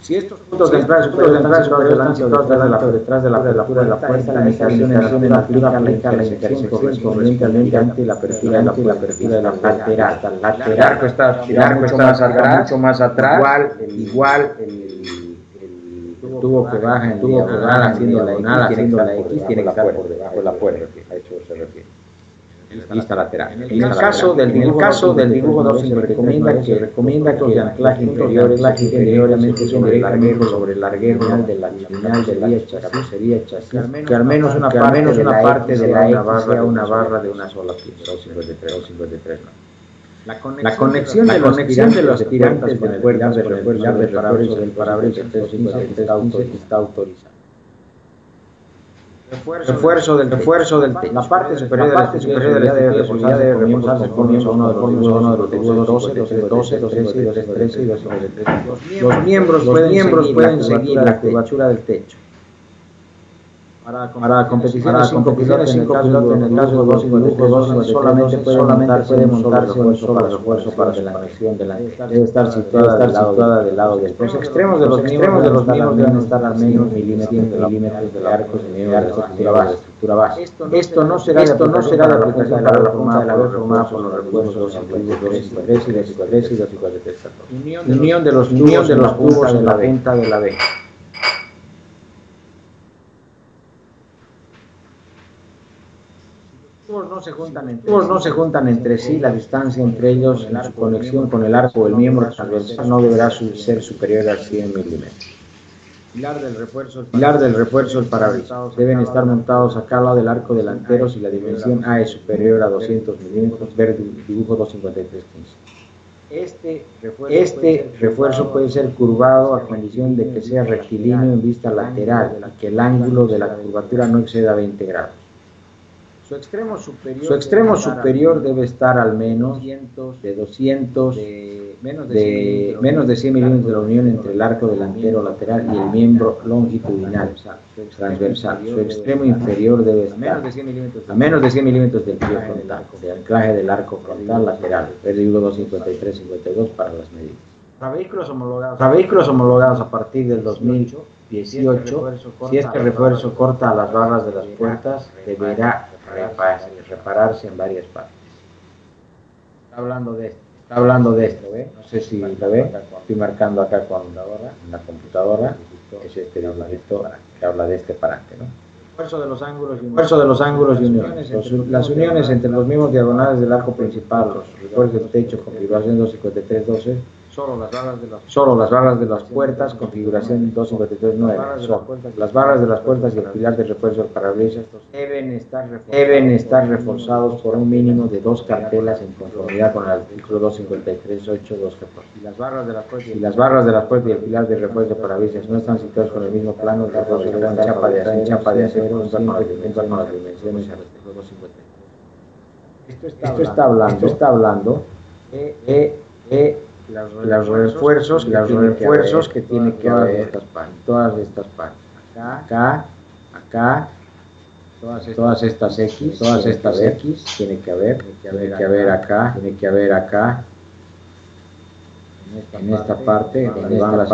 Si estos puntos de entrada superior están situados detrás de la apertura de la puerta, la indicación en la intersección correspondiente ante la apertura de la lateral. El arco está mucho más atrás, igual el tubo que baja en diagonal haciendo la X tiene que estar por debajo de la puerta, a eso se refiere. Vista lateral. En el caso del dibujo 2 se recomienda que los de anclaje inferiores son sobre el larguero de la final del vía chasis, que al menos una parte de la X sea una barra de una sola pieza, 253. La conexión de los tirantes con el pilar de refuerzo del parabrisas está autorizada. Refuerzo del techo. La parte superior de la estructura debe reforzarse con miembros conformes a uno de los dibujos 12, 13 y 13. Los miembros pueden seguir la curvatura del techo. Para competiciones sin copiloto, en el caso de los dibujos solamente puede montarse un solo refuerzo para la conexión delantera. Debe estar situada del lado del techo. Los extremos de los miembros deben estar al menos milímetros de arcos de la estructura base. Esto no será de aplicación para la punta de la B formada por los refuerzos 253 y 253. Unión de los tubos en la punta de la B. Los no se juntan entre sí, la distancia entre ellos en su conexión con el arco o el miembro transversal no deberá ser superior a 100 milímetros. Pilar del refuerzo, el parabrisas. Deben estar montados a cada lado del arco delantero si la dimensión A es superior a 200 milímetros, ver dibujo 253.15. Este refuerzo puede ser curvado a condición de que sea rectilíneo en vista lateral y que el ángulo de la curvatura no exceda 20 grados. Su extremo superior debe estar al menos menos de 100 milímetros de la unión entre el arco delantero lateral y el miembro longitudinal transversal. Su extremo inferior debe estar a menos de 100 milímetros del pie frontal, de anclaje del arco frontal lateral. Ver libro 253-52 para las medidas. Para vehículos homologados a partir del 2018, si este refuerzo corta a las barras de las puertas, deberá repararse en varias partes. Está hablando de esto, ¿ve? No sé si lo ve. Estoy marcando acá con la computadora. Es este dibujito que habla de este parante, ¿no? Refuerzo de los ángulos y uniones. Las uniones entre los mismos diagonales del arco principal, los refuerzos del techo, configuración 253-12. Solo las barras de las puertas, configuración 253.9. Las barras de las puertas y el pilar de refuerzo del parabrisas deben estar reforzados por un mínimo de 2 cartelas en conformidad con el artículo 253.8, 214. Si las barras de las puertas y el pilar de refuerzo del parabrisas no están situados con el mismo plano, el refuerzo será en chapa de acero junto con las dimensiones del artículo 253. Esto está hablando los refuerzos que tiene que haber todas estas partes. Acá, todas estas X tiene que haber acá, en esta parte donde van las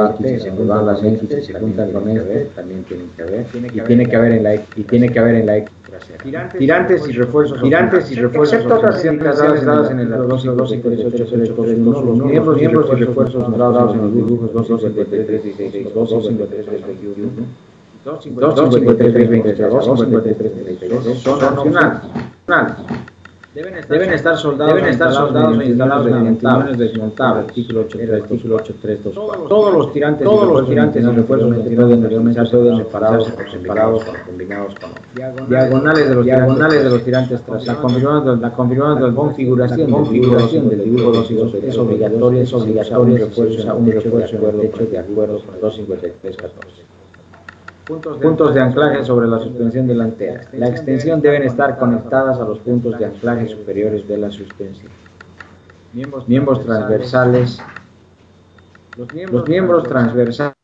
X y se juntan con este, también tienen que haber, y tiene que haber en la X trasera. Tirantes y refuerzos, excepto otras indicaciones dadas en el artículo 253.8, los miembros y refuerzos dados en los dibujos 253.16, 253.21, 253.23, 253.32 son opcionales. Deben estar soldados e instalados en desmontables. Artículo 8.3.2. Todos los tirantes y refuerzos mencionados anteriormente pueden separados o combinados con otros. Diagonales de los tirantes traseros. La configuración del dibujo 253 es obligatoria un refuerzo en el techo de acuerdo con 253.14. Puntos de anclaje sobre la suspensión delantera. La extensión deben estar conectadas a los puntos de anclaje superiores de la suspensión. Miembros transversales. Los miembros transversales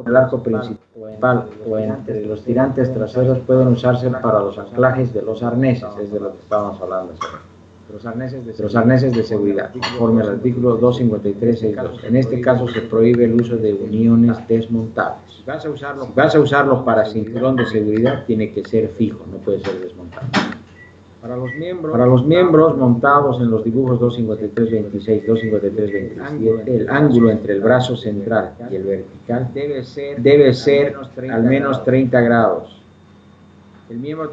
del arco principal o entre los tirantes traseros pueden usarse para los anclajes de los arneses, es de lo que estábamos hablando. Los arneses de seguridad, conforme al artículo 253.6.2. En este caso se prohíbe el uso de uniones desmontables. Si vas a usarlo para cinturón de seguridad, tiene que ser fijo, no puede ser desmontable. Para los miembros montados en los dibujos 253.26, 253.27, el ángulo entre el brazo central y el vertical debe ser al menos 30 grados. El miembro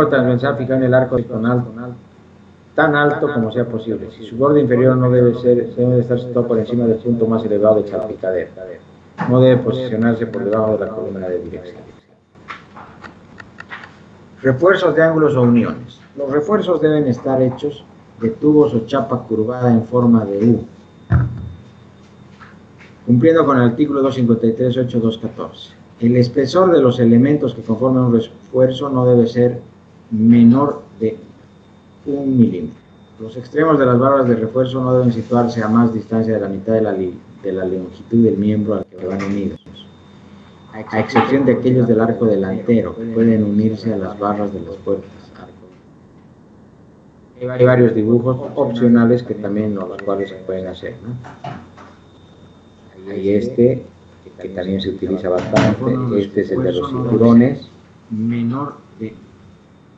transversal fijado en el arco diagonal tan alto como sea posible. Si su borde inferior no debe estar situado por encima del punto más elevado del salpicadero. No debe posicionarse por debajo de la columna de dirección. Refuerzos de ángulos o uniones. Los refuerzos deben estar hechos de tubos o chapa curvada en forma de U, cumpliendo con el artículo 253.8.2.14. El espesor de los elementos que conforman un refuerzo no debe ser menor de 1 milímetro. Los extremos de las barras de refuerzo no deben situarse a más distancia de la mitad de la longitud del miembro al que van unidos, a excepción de aquellos del arco delantero, que pueden unirse a las barras de las puertas. Hay varios dibujos opcionales que también los cuales se pueden hacer, ¿no? Hay este, que también se utiliza bastante, este es el de los cinturones, menor de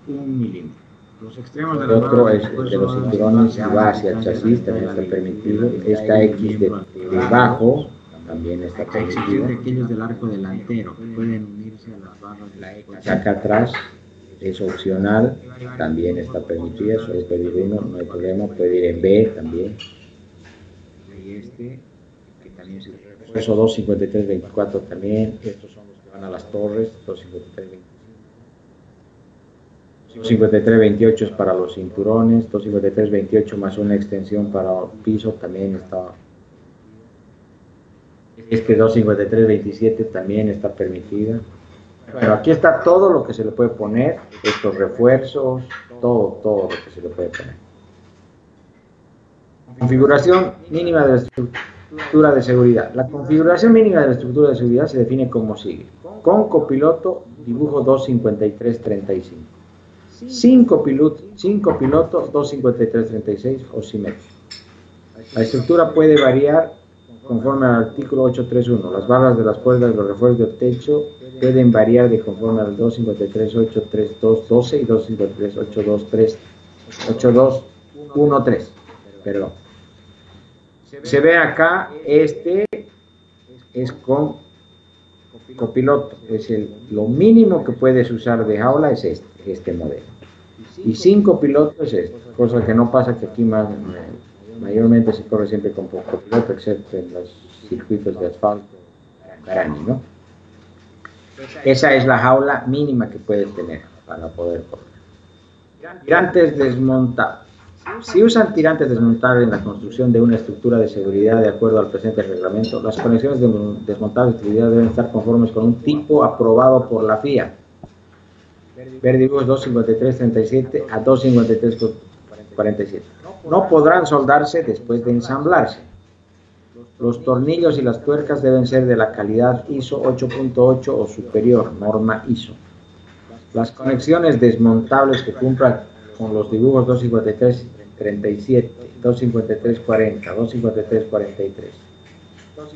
1 milímetro. Los extremos de otro es el de los cinturones y va hacia el chasis, también está permitido. Esta X debajo también está permitido. A excepción de aquellos del arco delantero, que pueden unirse a las barras de la X. Acá atrás es opcional, también está permitida, solo puede ir uno, no hay problema, puede ir en B también. Y este, que también se refuerzo 253-24 también, estos son los que van a las torres, 253-28 es para los cinturones, 253-28 más una extensión para el piso también está. Este 253-27 también está permitida. Pero aquí está todo lo que se le puede poner, estos refuerzos, todo lo que se le puede poner. Configuración mínima de la estructura de seguridad. La configuración mínima de la estructura de seguridad se define como sigue. Con copiloto, dibujo 253-35. Sin copiloto, 253-36 o simétrico. La estructura puede variar conforme al artículo 831. Las barras de las puertas de los refuerzos del techo pueden variar de conforme al 253-832-12 y 253-823-8213. Perdón. Se ve acá, este es con copiloto. Lo mínimo que puedes usar de jaula es este modelo. Y sin copiloto es este, cosa que no pasa que aquí mayormente se corre siempre con copiloto, excepto en los circuitos de asfalto, Garani, ¿no? Esa es la jaula mínima que puedes tener para poder correr. Tirantes desmontables. Si usan tirantes desmontables en la construcción de una estructura de seguridad de acuerdo al presente reglamento, las conexiones desmontables de seguridad deben estar conformes con un tipo aprobado por la FIA. Ver dibujos 253-37 a 253-47. No podrán soldarse después de ensamblarse. Los tornillos y las tuercas deben ser de la calidad ISO 8.8 o superior, norma ISO. Las conexiones desmontables que cumplan con los dibujos 253-37, 253-40, 253-43,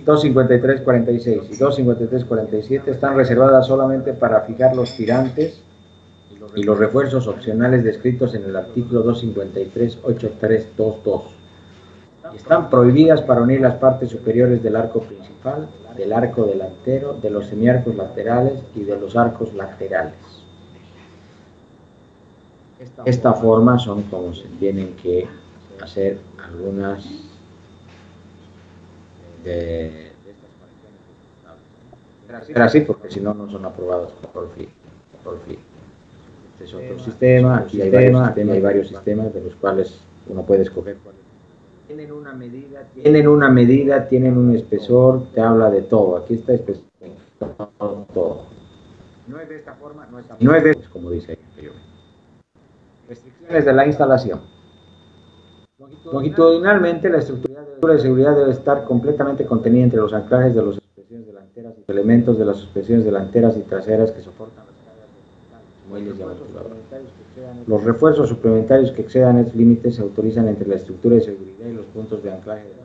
253-46 y 253-47 están reservadas solamente para fijar los tirantes y los refuerzos opcionales descritos en el artículo 253-8322. Están prohibidas para unir las partes superiores del arco principal, del arco delantero, de los semiarcos laterales y de los arcos laterales. Esta forma son como se tienen que hacer algunas de estas conexiones. Así, porque si no, no son aprobados por FIA. Este es otro sistema, aquí hay varios sistemas de los cuales uno puede escoger. Tienen una medida, tienen un espesor, te habla de todo. Aquí está espesor, todo. No es de esta forma, no es de esta, como dice ahí. Restricciones de la instalación. Longitudinalmente, la estructura de seguridad debe estar completamente contenida entre los anclajes de las suspensiones delanteras y elementos de las suspensiones delanteras y traseras que soportan las cargas verticales, muelles y amortiguadores. Los refuerzos suplementarios que excedan estos límites se autorizan entre la estructura de seguridad y los puntos de anclaje de las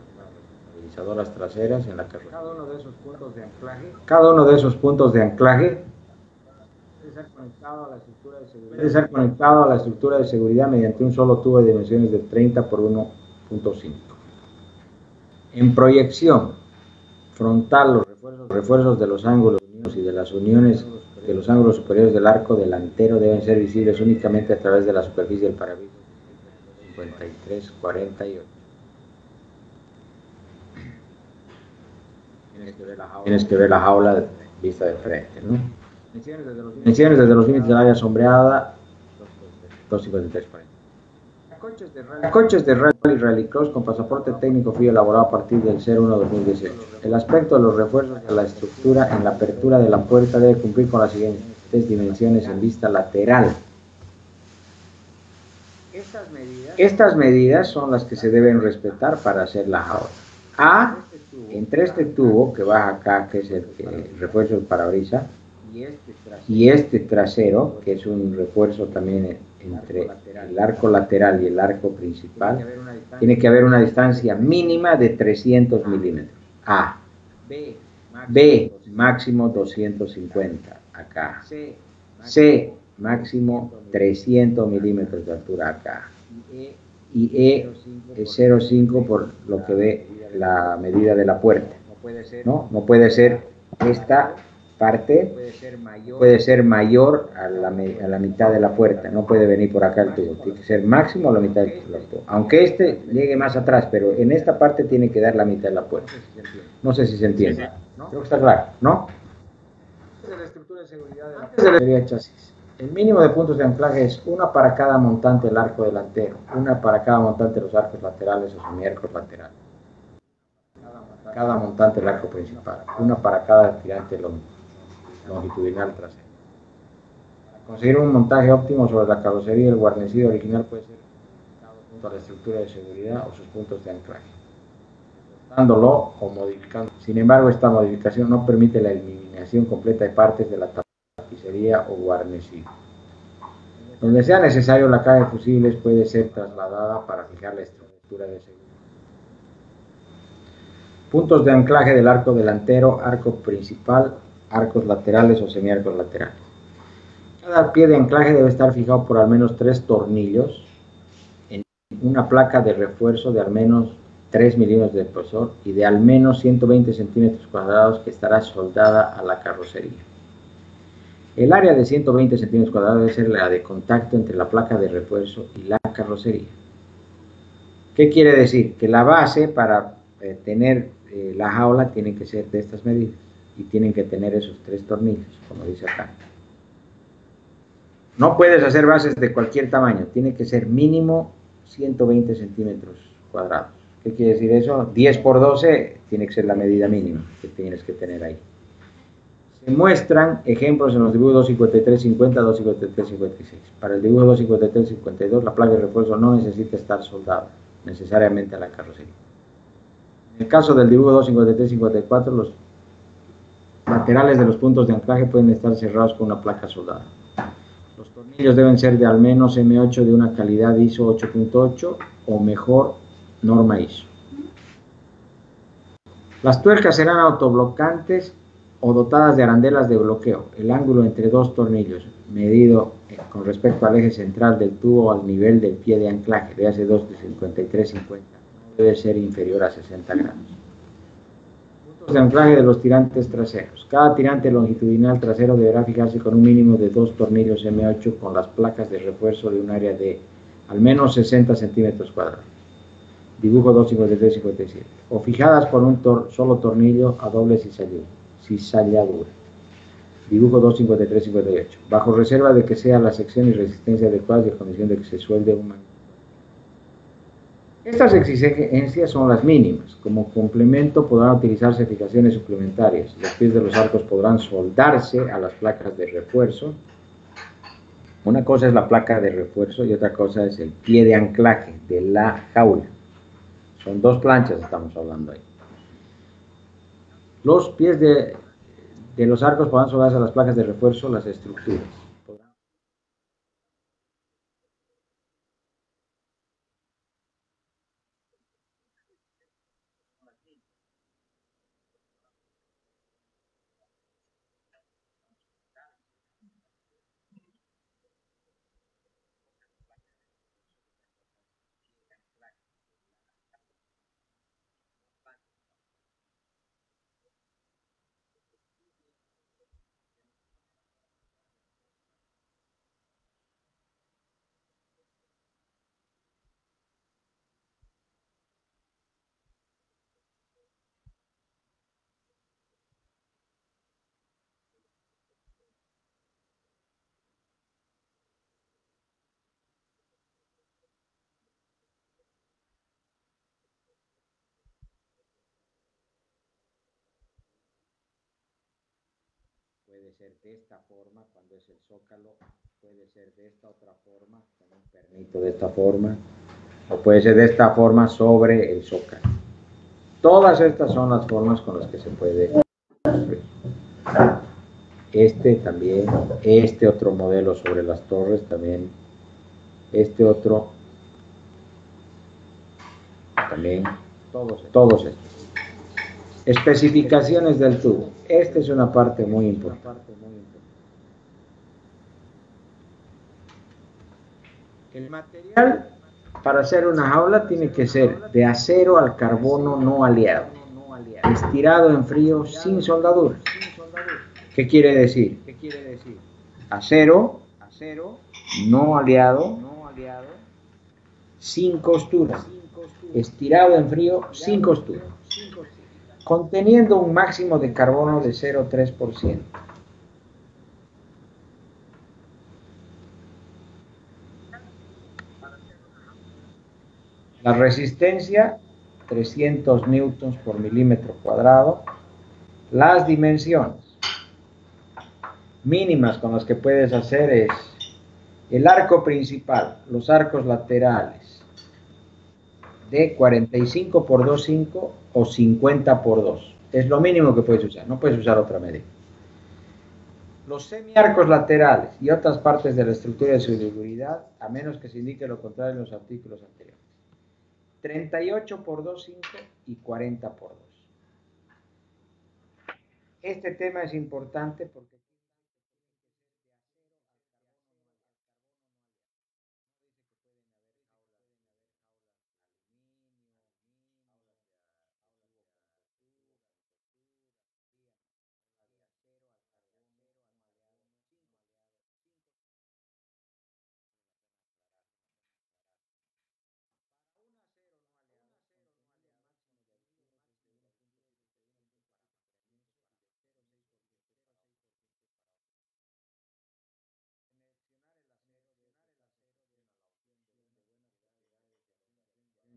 estabilizadoras traseras en la carrocería. Cada uno de esos puntos de anclaje debe ser conectado a la estructura de seguridad mediante un solo tubo de dimensiones de 30 por 1.5. En proyección frontal, los refuerzos de los ángulos y de las uniones de los ángulos superiores del arco delantero deben ser visibles únicamente a través de la superficie del parabrisas 53-48. Tienes que ver la jaula vista de frente, ¿no? Dimensiones desde los límites del área sombreada 253-40. Coches de rally y rallycross con pasaporte técnico fue elaborado a partir del 01-2018. El aspecto de los refuerzos de la estructura en la apertura de la puerta debe cumplir con las siguientes dimensiones en vista lateral. Estas medidas son las que se deben respetar para hacer la jaula. A, entre este tubo que va acá, que es el refuerzo del parabrisas, y este trasero, que es un refuerzo también entre el arco lateral y el arco principal, tiene que haber una distancia mínima de 300 milímetros. A. B, máximo 250 acá. C, máximo 300 milímetros de altura acá. Y E es 0,5 por lo que ve la medida de la puerta. No puede ser esta parte, puede ser mayor a la mitad de la puerta, no puede venir por acá el tubo, tiene que ser máximo la mitad del tubo. Aunque este llegue más atrás, pero en esta parte tiene que dar la mitad de la puerta. No sé si se entiende. Creo que está claro, ¿no? De la estructura de seguridad de la chasis. El mínimo de puntos de anclaje es una para cada montante del arco delantero, una para cada montante de los arcos laterales o semiarcos laterales, cada montante del arco principal, una para cada tirante longitudinal trasero. Para conseguir un montaje óptimo sobre la carrocería, el guarnecido original puede ser junto a la estructura de seguridad o sus puntos de anclaje, dándolo o modificando. Sin embargo, esta modificación no permite la eliminación completa de partes de la tapicería o guarnecido. Donde sea necesario, la caja de fusibles puede ser trasladada para fijar la estructura de seguridad. Puntos de anclaje del arco delantero, arco principal, arcos laterales o semiarcos laterales. Cada pie de anclaje debe estar fijado por al menos 3 tornillos en una placa de refuerzo de al menos 3 milímetros de espesor y de al menos 120 centímetros cuadrados que estará soldada a la carrocería. El área de 120 centímetros cuadrados debe ser la de contacto entre la placa de refuerzo y la carrocería. ¿Qué quiere decir? Que la base para tener la jaula tiene que ser de estas medidas y tienen que tener esos 3 tornillos, como dice acá. No puedes hacer bases de cualquier tamaño, tiene que ser mínimo 120 centímetros cuadrados. ¿Qué quiere decir eso? 10 por 12 tiene que ser la medida mínima que tienes que tener ahí. Se muestran ejemplos en los dibujos 253-50, 253-56. Para el dibujo 253-52, la placa de refuerzo no necesita estar soldada necesariamente a la carrocería. En el caso del dibujo 253-54, los laterales de los puntos de anclaje pueden estar cerrados con una placa soldada. Los tornillos deben ser de al menos M8 de una calidad ISO 8.8 o mejor norma ISO. Las tuercas serán autoblocantes o dotadas de arandelas de bloqueo. El ángulo entre 2 tornillos, medido con respecto al eje central del tubo al nivel del pie de anclaje, de hace 2 de 53-50, debe ser inferior a 60 grados. Puntos de anclaje de los tirantes traseros. Cada tirante longitudinal trasero deberá fijarse con un mínimo de 2 tornillos M8 con las placas de refuerzo de un área de al menos 60 centímetros cuadrados. Dibujo 253-57. O fijadas por un solo tornillo a doble cizalladura. Dibujo 253-58. Bajo reserva de que sea la sección y resistencia adecuadas y a condición de que se suelde un mango. Estas exigencias son las mínimas. Como complemento podrán utilizarse fijaciones suplementarias. Los pies de los arcos podrán soldarse a las placas de refuerzo. Una cosa es la placa de refuerzo y otra cosa es el pie de anclaje de la jaula. Son 2 planchas, estamos hablando ahí. Los pies de los arcos podrán soldarse a las placas de refuerzo, las estructuras. puede ser de esta forma cuando es el zócalo, puede ser de esta otra forma, con un pernito de esta forma, o puede ser de esta forma sobre el zócalo. Todas estas son las formas con las que se puede construir. Este también, este otro modelo sobre las torres también, este otro también, todos estos. Especificaciones del tubo. Esta es una parte muy importante. El material para hacer una jaula tiene que ser de acero al carbono no aliado, estirado en frío sin soldadura. ¿Qué quiere decir? Acero no aliado, sin costura, estirado en frío sin costura, conteniendo un máximo de carbono de 0,3%. La resistencia, 300 newtons por milímetro cuadrado. Las dimensiones mínimas con las que puedes hacer es el arco principal, los arcos laterales de 45 por 2,5 o 50 por 2. Es lo mínimo que puedes usar, no puedes usar otra medida. Los semiarcos laterales y otras partes de la estructura de seguridad, a menos que se indique lo contrario en los artículos anteriores. 38 por 2,5 y 40 por 2. Este tema es importante porque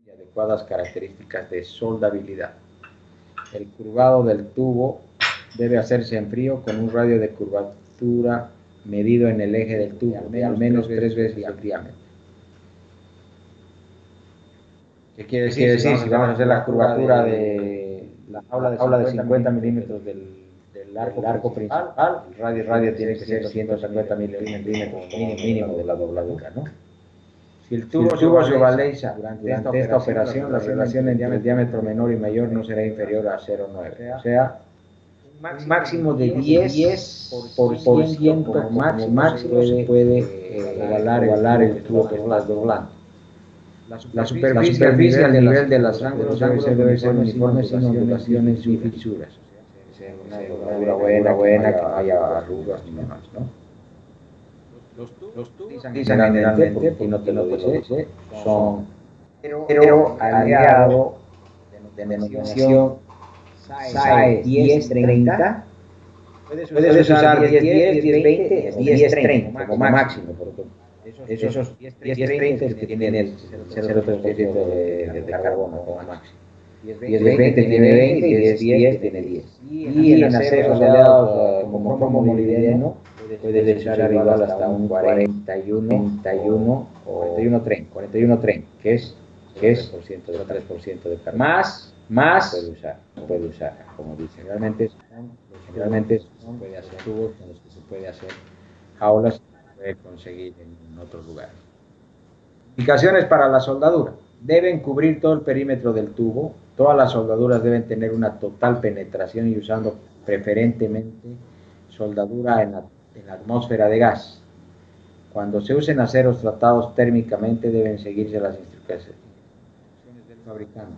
y adecuadas características de soldabilidad. El curvado del tubo debe hacerse en frío con un radio de curvatura medido en el eje del tubo de al menos 3 veces el diámetro. ¿Qué quiere decir? Si vamos a hacer la curvatura de la jaula de 50 milímetros del arco principal, el radio tiene que ser 150 milímetros mínimo de la dobladura, ¿no? Si el tubo se ovaliza durante esta operación, la relación entre el diámetro menor y mayor no será inferior a 0,9. O sea, un máximo de 10% como máximo se puede ovalar el tubo que está doblando. La superficie al nivel de los ángulos debe ser uniforme sin ondulaciones ni fisuras. Una dobladura buena, que no haya arrugas ni demás, ¿no? Los tubos generalmente, y no te lo dice, son pero aliado de denominación SAE 1030. Puedes usar 1010, 1020, 1030 como máximo. Esos 1030 es que tienen el 0,3% de carbono como máximo. 1020 tiene 20 y 1010 tiene 10. Y en aceros aliados como cromo molibdeno puedes usar igual hasta un 41 o 41,30, que es 3% de carbono. Más puede usar, como dice. Realmente se puede hacer tubos con los que se puede hacer jaulas que se puede conseguir en otros lugares. Indicaciones para la soldadura. Deben cubrir todo el perímetro del tubo. Todas las soldaduras deben tener una total penetración y usando preferentemente soldadura en la atmósfera de gas. Cuando se usen aceros tratados térmicamente deben seguirse las instrucciones del fabricante.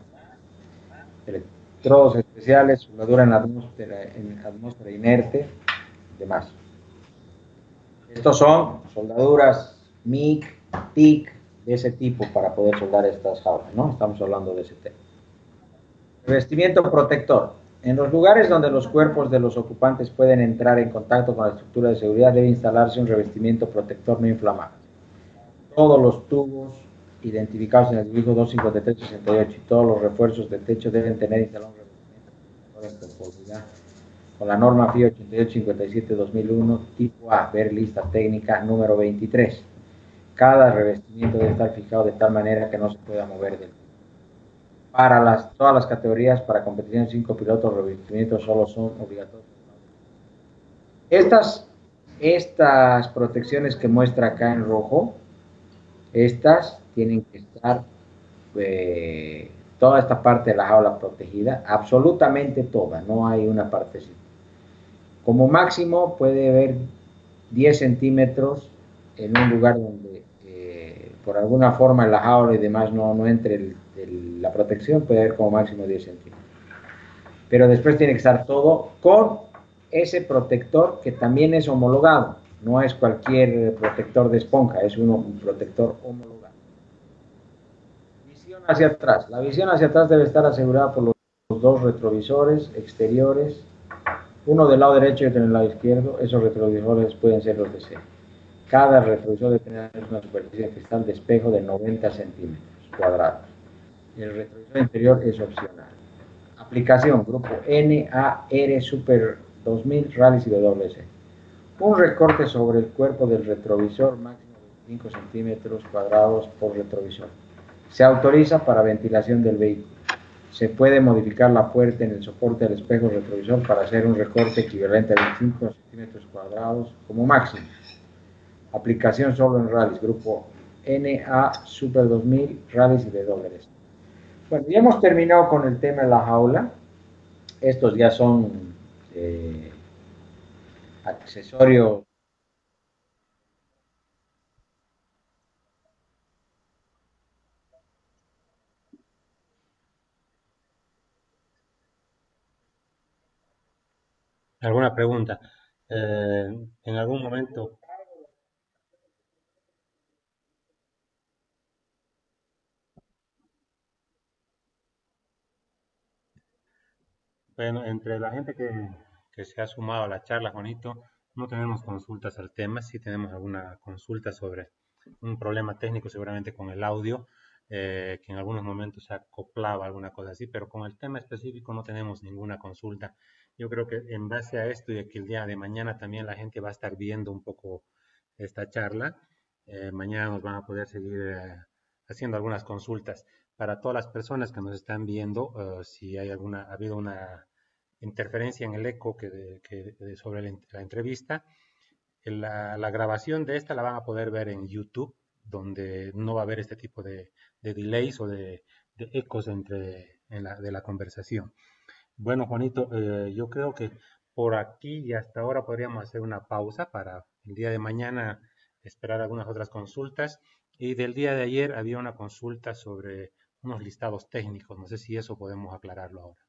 Electrodos especiales, soldadura en atmósfera inerte, demás. Estos son soldaduras MIG, TIC, de ese tipo para poder soldar estas jaulas, ¿no? Estamos hablando de ese tema. Revestimiento protector. En los lugares donde los cuerpos de los ocupantes pueden entrar en contacto con la estructura de seguridad debe instalarse un revestimiento protector no inflamable. Todos los tubos identificados en el dibujo 253-68 y todos los refuerzos de techo deben tener instalado un revestimiento protector en conformidad con la norma FIA 8857-2001, tipo A, ver lista técnica número 23. Cada revestimiento debe estar fijado de tal manera que no se pueda mover del. Para todas las categorías, para competición 5 pilotos, los revestimientos solo son obligatorios. Estas protecciones que muestra acá en rojo, estas tienen que estar toda esta parte de la jaula protegida, absolutamente toda, no hay una partecita. Como máximo puede haber 10 centímetros en un lugar donde por alguna forma en la jaula y demás no entre la protección, puede haber como máximo 10 centímetros. Pero después tiene que estar todo con ese protector que también es homologado, no es cualquier protector de esponja, es un protector homologado. Visión hacia atrás. La visión hacia atrás debe estar asegurada por los dos retrovisores exteriores, uno del lado derecho y otro del lado izquierdo. Esos retrovisores pueden ser los de C. Cada retrovisor debe tener una superficie de cristal de espejo de 90 centímetros cuadrados. El retrovisor interior es opcional. Aplicación, grupo NAR Super 2000 Rallys y WC. Un recorte sobre el cuerpo del retrovisor, máximo de 25 centímetros cuadrados por retrovisor. Se autoriza para ventilación del vehículo. Se puede modificar la puerta en el soporte del espejo retrovisor para hacer un recorte equivalente a 25 centímetros cuadrados como máximo. Aplicación solo en rallies, grupo NA Super 2000 Rallys y WC. Bueno, ya hemos terminado con el tema de la jaula. Estos ya son accesorios. ¿Alguna pregunta? En algún momento, bueno, entre la gente que se ha sumado a la charla, Juanito, no tenemos consultas al tema, sí tenemos alguna consulta sobre un problema técnico seguramente con el audio, que en algunos momentos se acoplaba alguna cosa así, pero con el tema específico no tenemos ninguna consulta. Yo creo que en base a esto y de que el día de mañana también la gente va a estar viendo un poco esta charla, mañana nos van a poder seguir haciendo algunas consultas. Para todas las personas que nos están viendo, si hay ha habido una interferencia en el eco sobre la entrevista, la grabación de esta la van a poder ver en YouTube, donde no va a haber este tipo de delays o de ecos de la conversación. Bueno, Juanito, yo creo que por aquí y hasta ahora podríamos hacer una pausa para el día de mañana esperar algunas otras consultas. Y del día de ayer había una consulta sobre unos listados técnicos. No sé si eso podemos aclararlo ahora.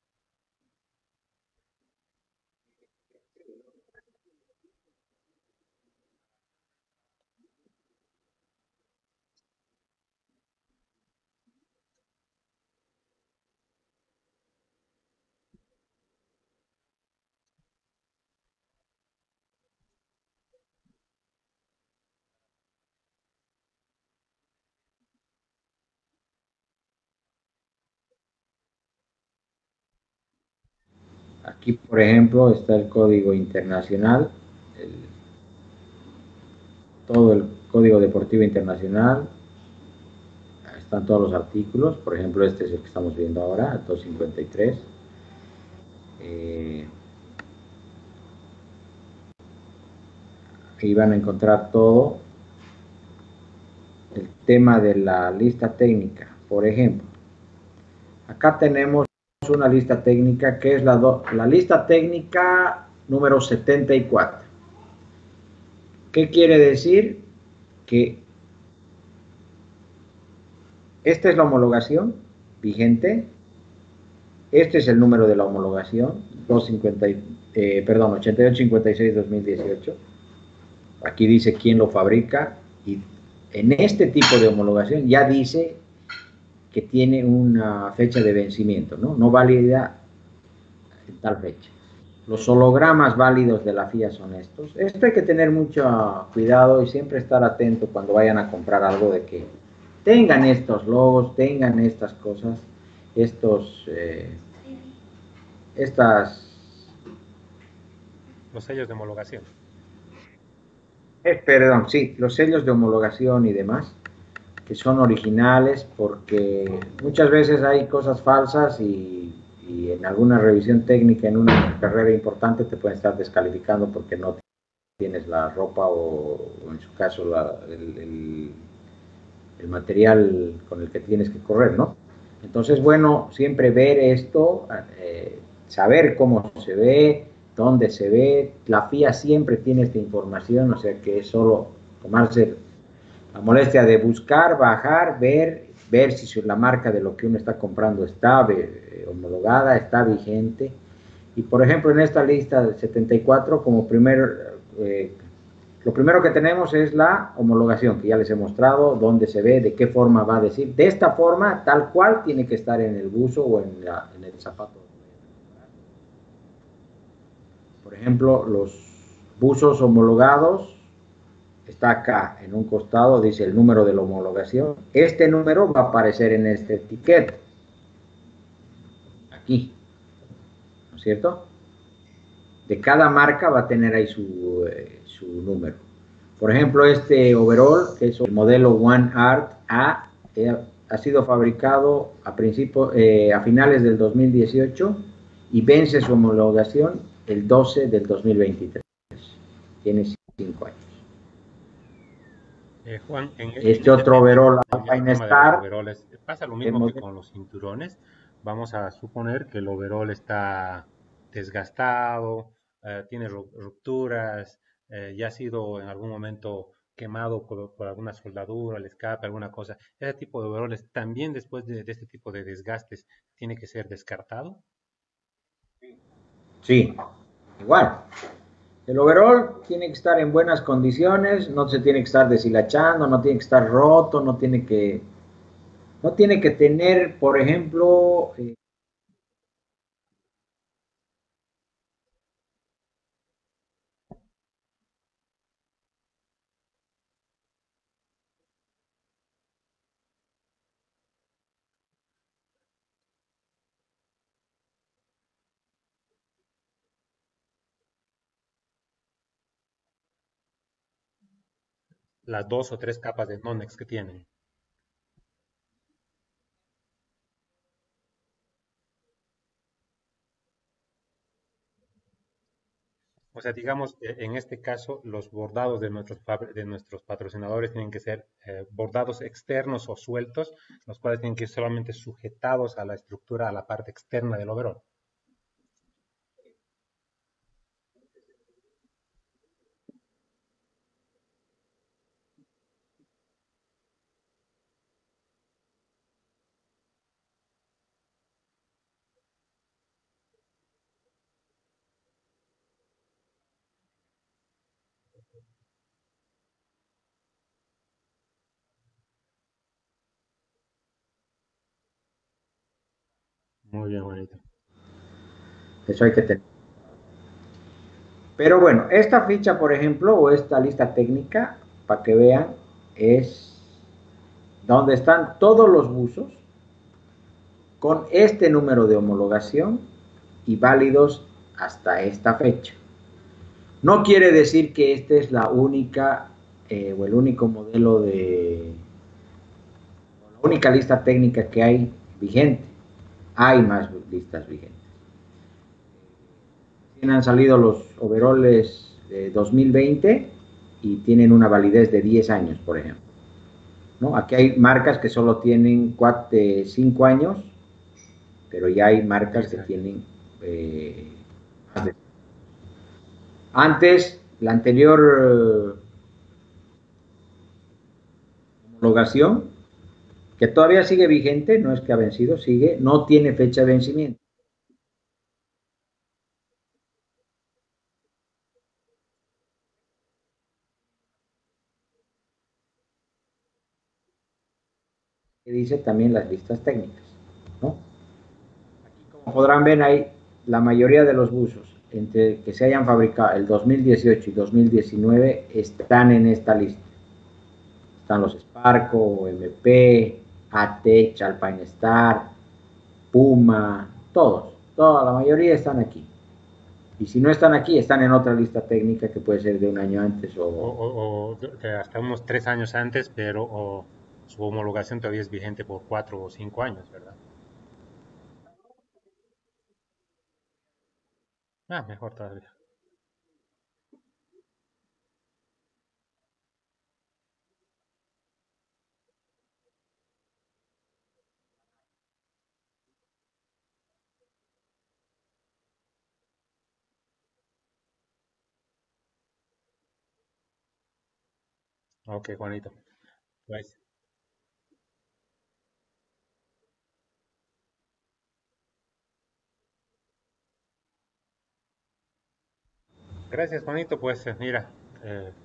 Aquí, por ejemplo, está el código internacional, todo el código deportivo internacional, están todos los artículos, por ejemplo, este es el que estamos viendo ahora, el 253. Ahí van a encontrar todo el tema de la lista técnica. Por ejemplo, acá tenemos una lista técnica que es la lista técnica número 74. ¿Qué quiere decir? Que esta es la homologación vigente. Este es el número de la homologación, 8856-2018. Aquí dice quién lo fabrica y en este tipo de homologación ya dice que tiene una fecha de vencimiento, no válida en tal fecha. Los hologramas válidos de la FIA son estos. Esto hay que tener mucho cuidado y siempre estar atento cuando vayan a comprar algo de que tengan estos logos, tengan estas cosas, estas los sellos de homologación. Perdón, sí, los sellos de homologación y demás, que son originales, porque muchas veces hay cosas falsas y en alguna revisión técnica en una carrera importante te pueden estar descalificando porque no tienes la ropa o en su caso el material con el que tienes que correr, ¿no? Entonces, bueno, siempre ver esto, saber cómo se ve, dónde se ve. La FIA siempre tiene esta información, o sea que es solo tomarse la molestia de buscar, bajar, ver si la marca de lo que uno está comprando está homologada, está vigente. Y por ejemplo, en esta lista de 74, como lo primero que tenemos es la homologación, que ya les he mostrado dónde se ve, de qué forma va a decir. De esta forma, tal cual, tiene que estar en el buzo o en el zapato. Por ejemplo, los buzos homologados, está acá en un costado, dice el número de la homologación. Este número va a aparecer en este etiqueta, aquí, ¿no es cierto? De cada marca va a tener ahí su número. Por ejemplo, este overall, que es el modelo One Art A, ha sido fabricado a finales del 2018 y vence su homologación el 12 del 2023. Tiene 5 años. Juan, Este otro overall en este Alpine tema de los Star, overoles, ¿pasa lo el mismo que modelo, con los cinturones? Vamos a suponer que el overol está desgastado, tiene rupturas, ya ha sido en algún momento quemado por alguna soldadura, el escape, alguna cosa. Ese tipo de overoles también después de este tipo de desgastes tiene que ser descartado. sí, igual. El overall tiene que estar en buenas condiciones, no se tiene que estar deshilachando, no tiene que estar roto, no tiene que tener, por ejemplo, Las dos o tres capas de Nonex que tienen. O sea, digamos, en este caso, los bordados de nuestros patrocinadores tienen que ser bordados externos o sueltos, los cuales tienen que ir solamente sujetados a la estructura, a la parte externa del overol. Muy bien, bonito. eso hay que tener. Pero bueno, esta ficha, por ejemplo, o esta lista técnica, para que vean, es donde están todos los buzos con este número de homologación y válidos hasta esta fecha. No quiere decir que esta es la única o el único modelo la única lista técnica que hay vigente. Hay más listas vigentes. Han salido los overoles de 2020 y tienen una validez de 10 años, por ejemplo. ¿No? Aquí hay marcas que solo tienen 5 años, pero ya hay marcas que tienen más de... Antes, la anterior homologación, que todavía sigue vigente, no es que ha vencido, sigue, no tiene fecha de vencimiento. Que dice también las listas técnicas, ¿no? Aquí, como podrán ver, hay la mayoría de los buzos entre que se hayan fabricado el 2018 y 2019 están en esta lista. Están los Sparco, MP, ATECH, Alpine Star, Puma, todos, toda la mayoría están aquí. Y si no están aquí, están en otra lista técnica que puede ser de un año antes o... Hasta unos 3 años antes, pero su homologación todavía es vigente por 4 o 5 años, ¿verdad? Ah, mejor todavía. Ok, Juanito. Pues, gracias, Juanito. Pues mira,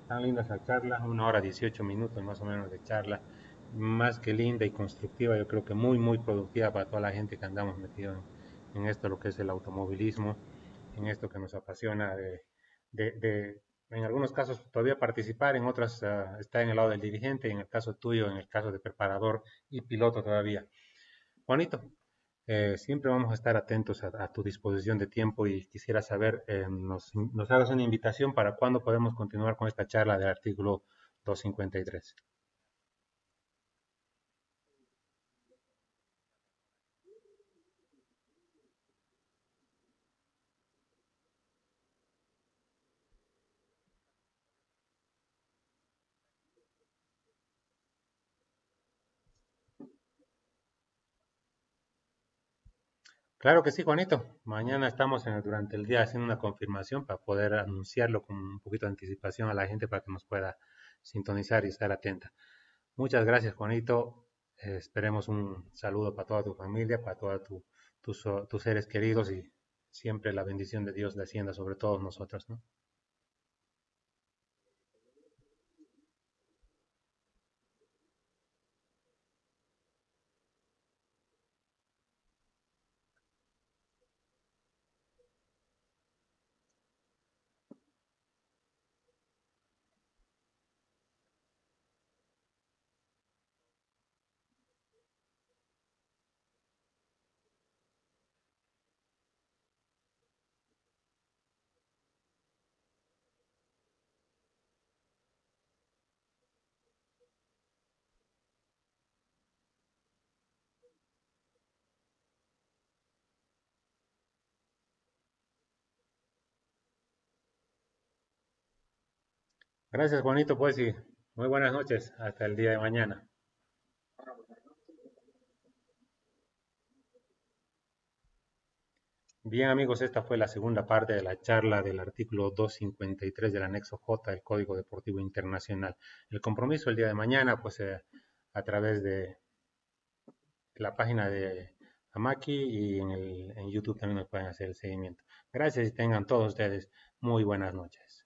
tan linda esa charla, 1 hora 18 minutos más o menos de charla, más que linda y constructiva, yo creo que muy, muy productiva para toda la gente que andamos metido en esto, lo que es el automovilismo, en esto que nos apasiona, en algunos casos todavía participar, en otras está en el lado del dirigente, en el caso tuyo, en el caso de preparador y piloto todavía. Juanito, siempre vamos a estar atentos a tu disposición de tiempo y quisiera saber, nos hagas una invitación para cuándo podemos continuar con esta charla del artículo 253. Claro que sí, Juanito. Mañana estamos durante el día haciendo una confirmación para poder anunciarlo con un poquito de anticipación a la gente para que nos pueda sintonizar y estar atenta. Muchas gracias, Juanito. Esperemos un saludo para toda tu familia, para todos tus seres queridos y siempre la bendición de Dios descienda sobre todos nosotros, ¿no? Gracias, Juanito, pues y muy buenas noches. Hasta el día de mañana. Bien, amigos, esta fue la segunda parte de la charla del artículo 253 del anexo J del Código Deportivo Internacional. El compromiso el día de mañana, pues a través de la página de Amaki y en YouTube también nos pueden hacer el seguimiento. Gracias y tengan todos ustedes muy buenas noches.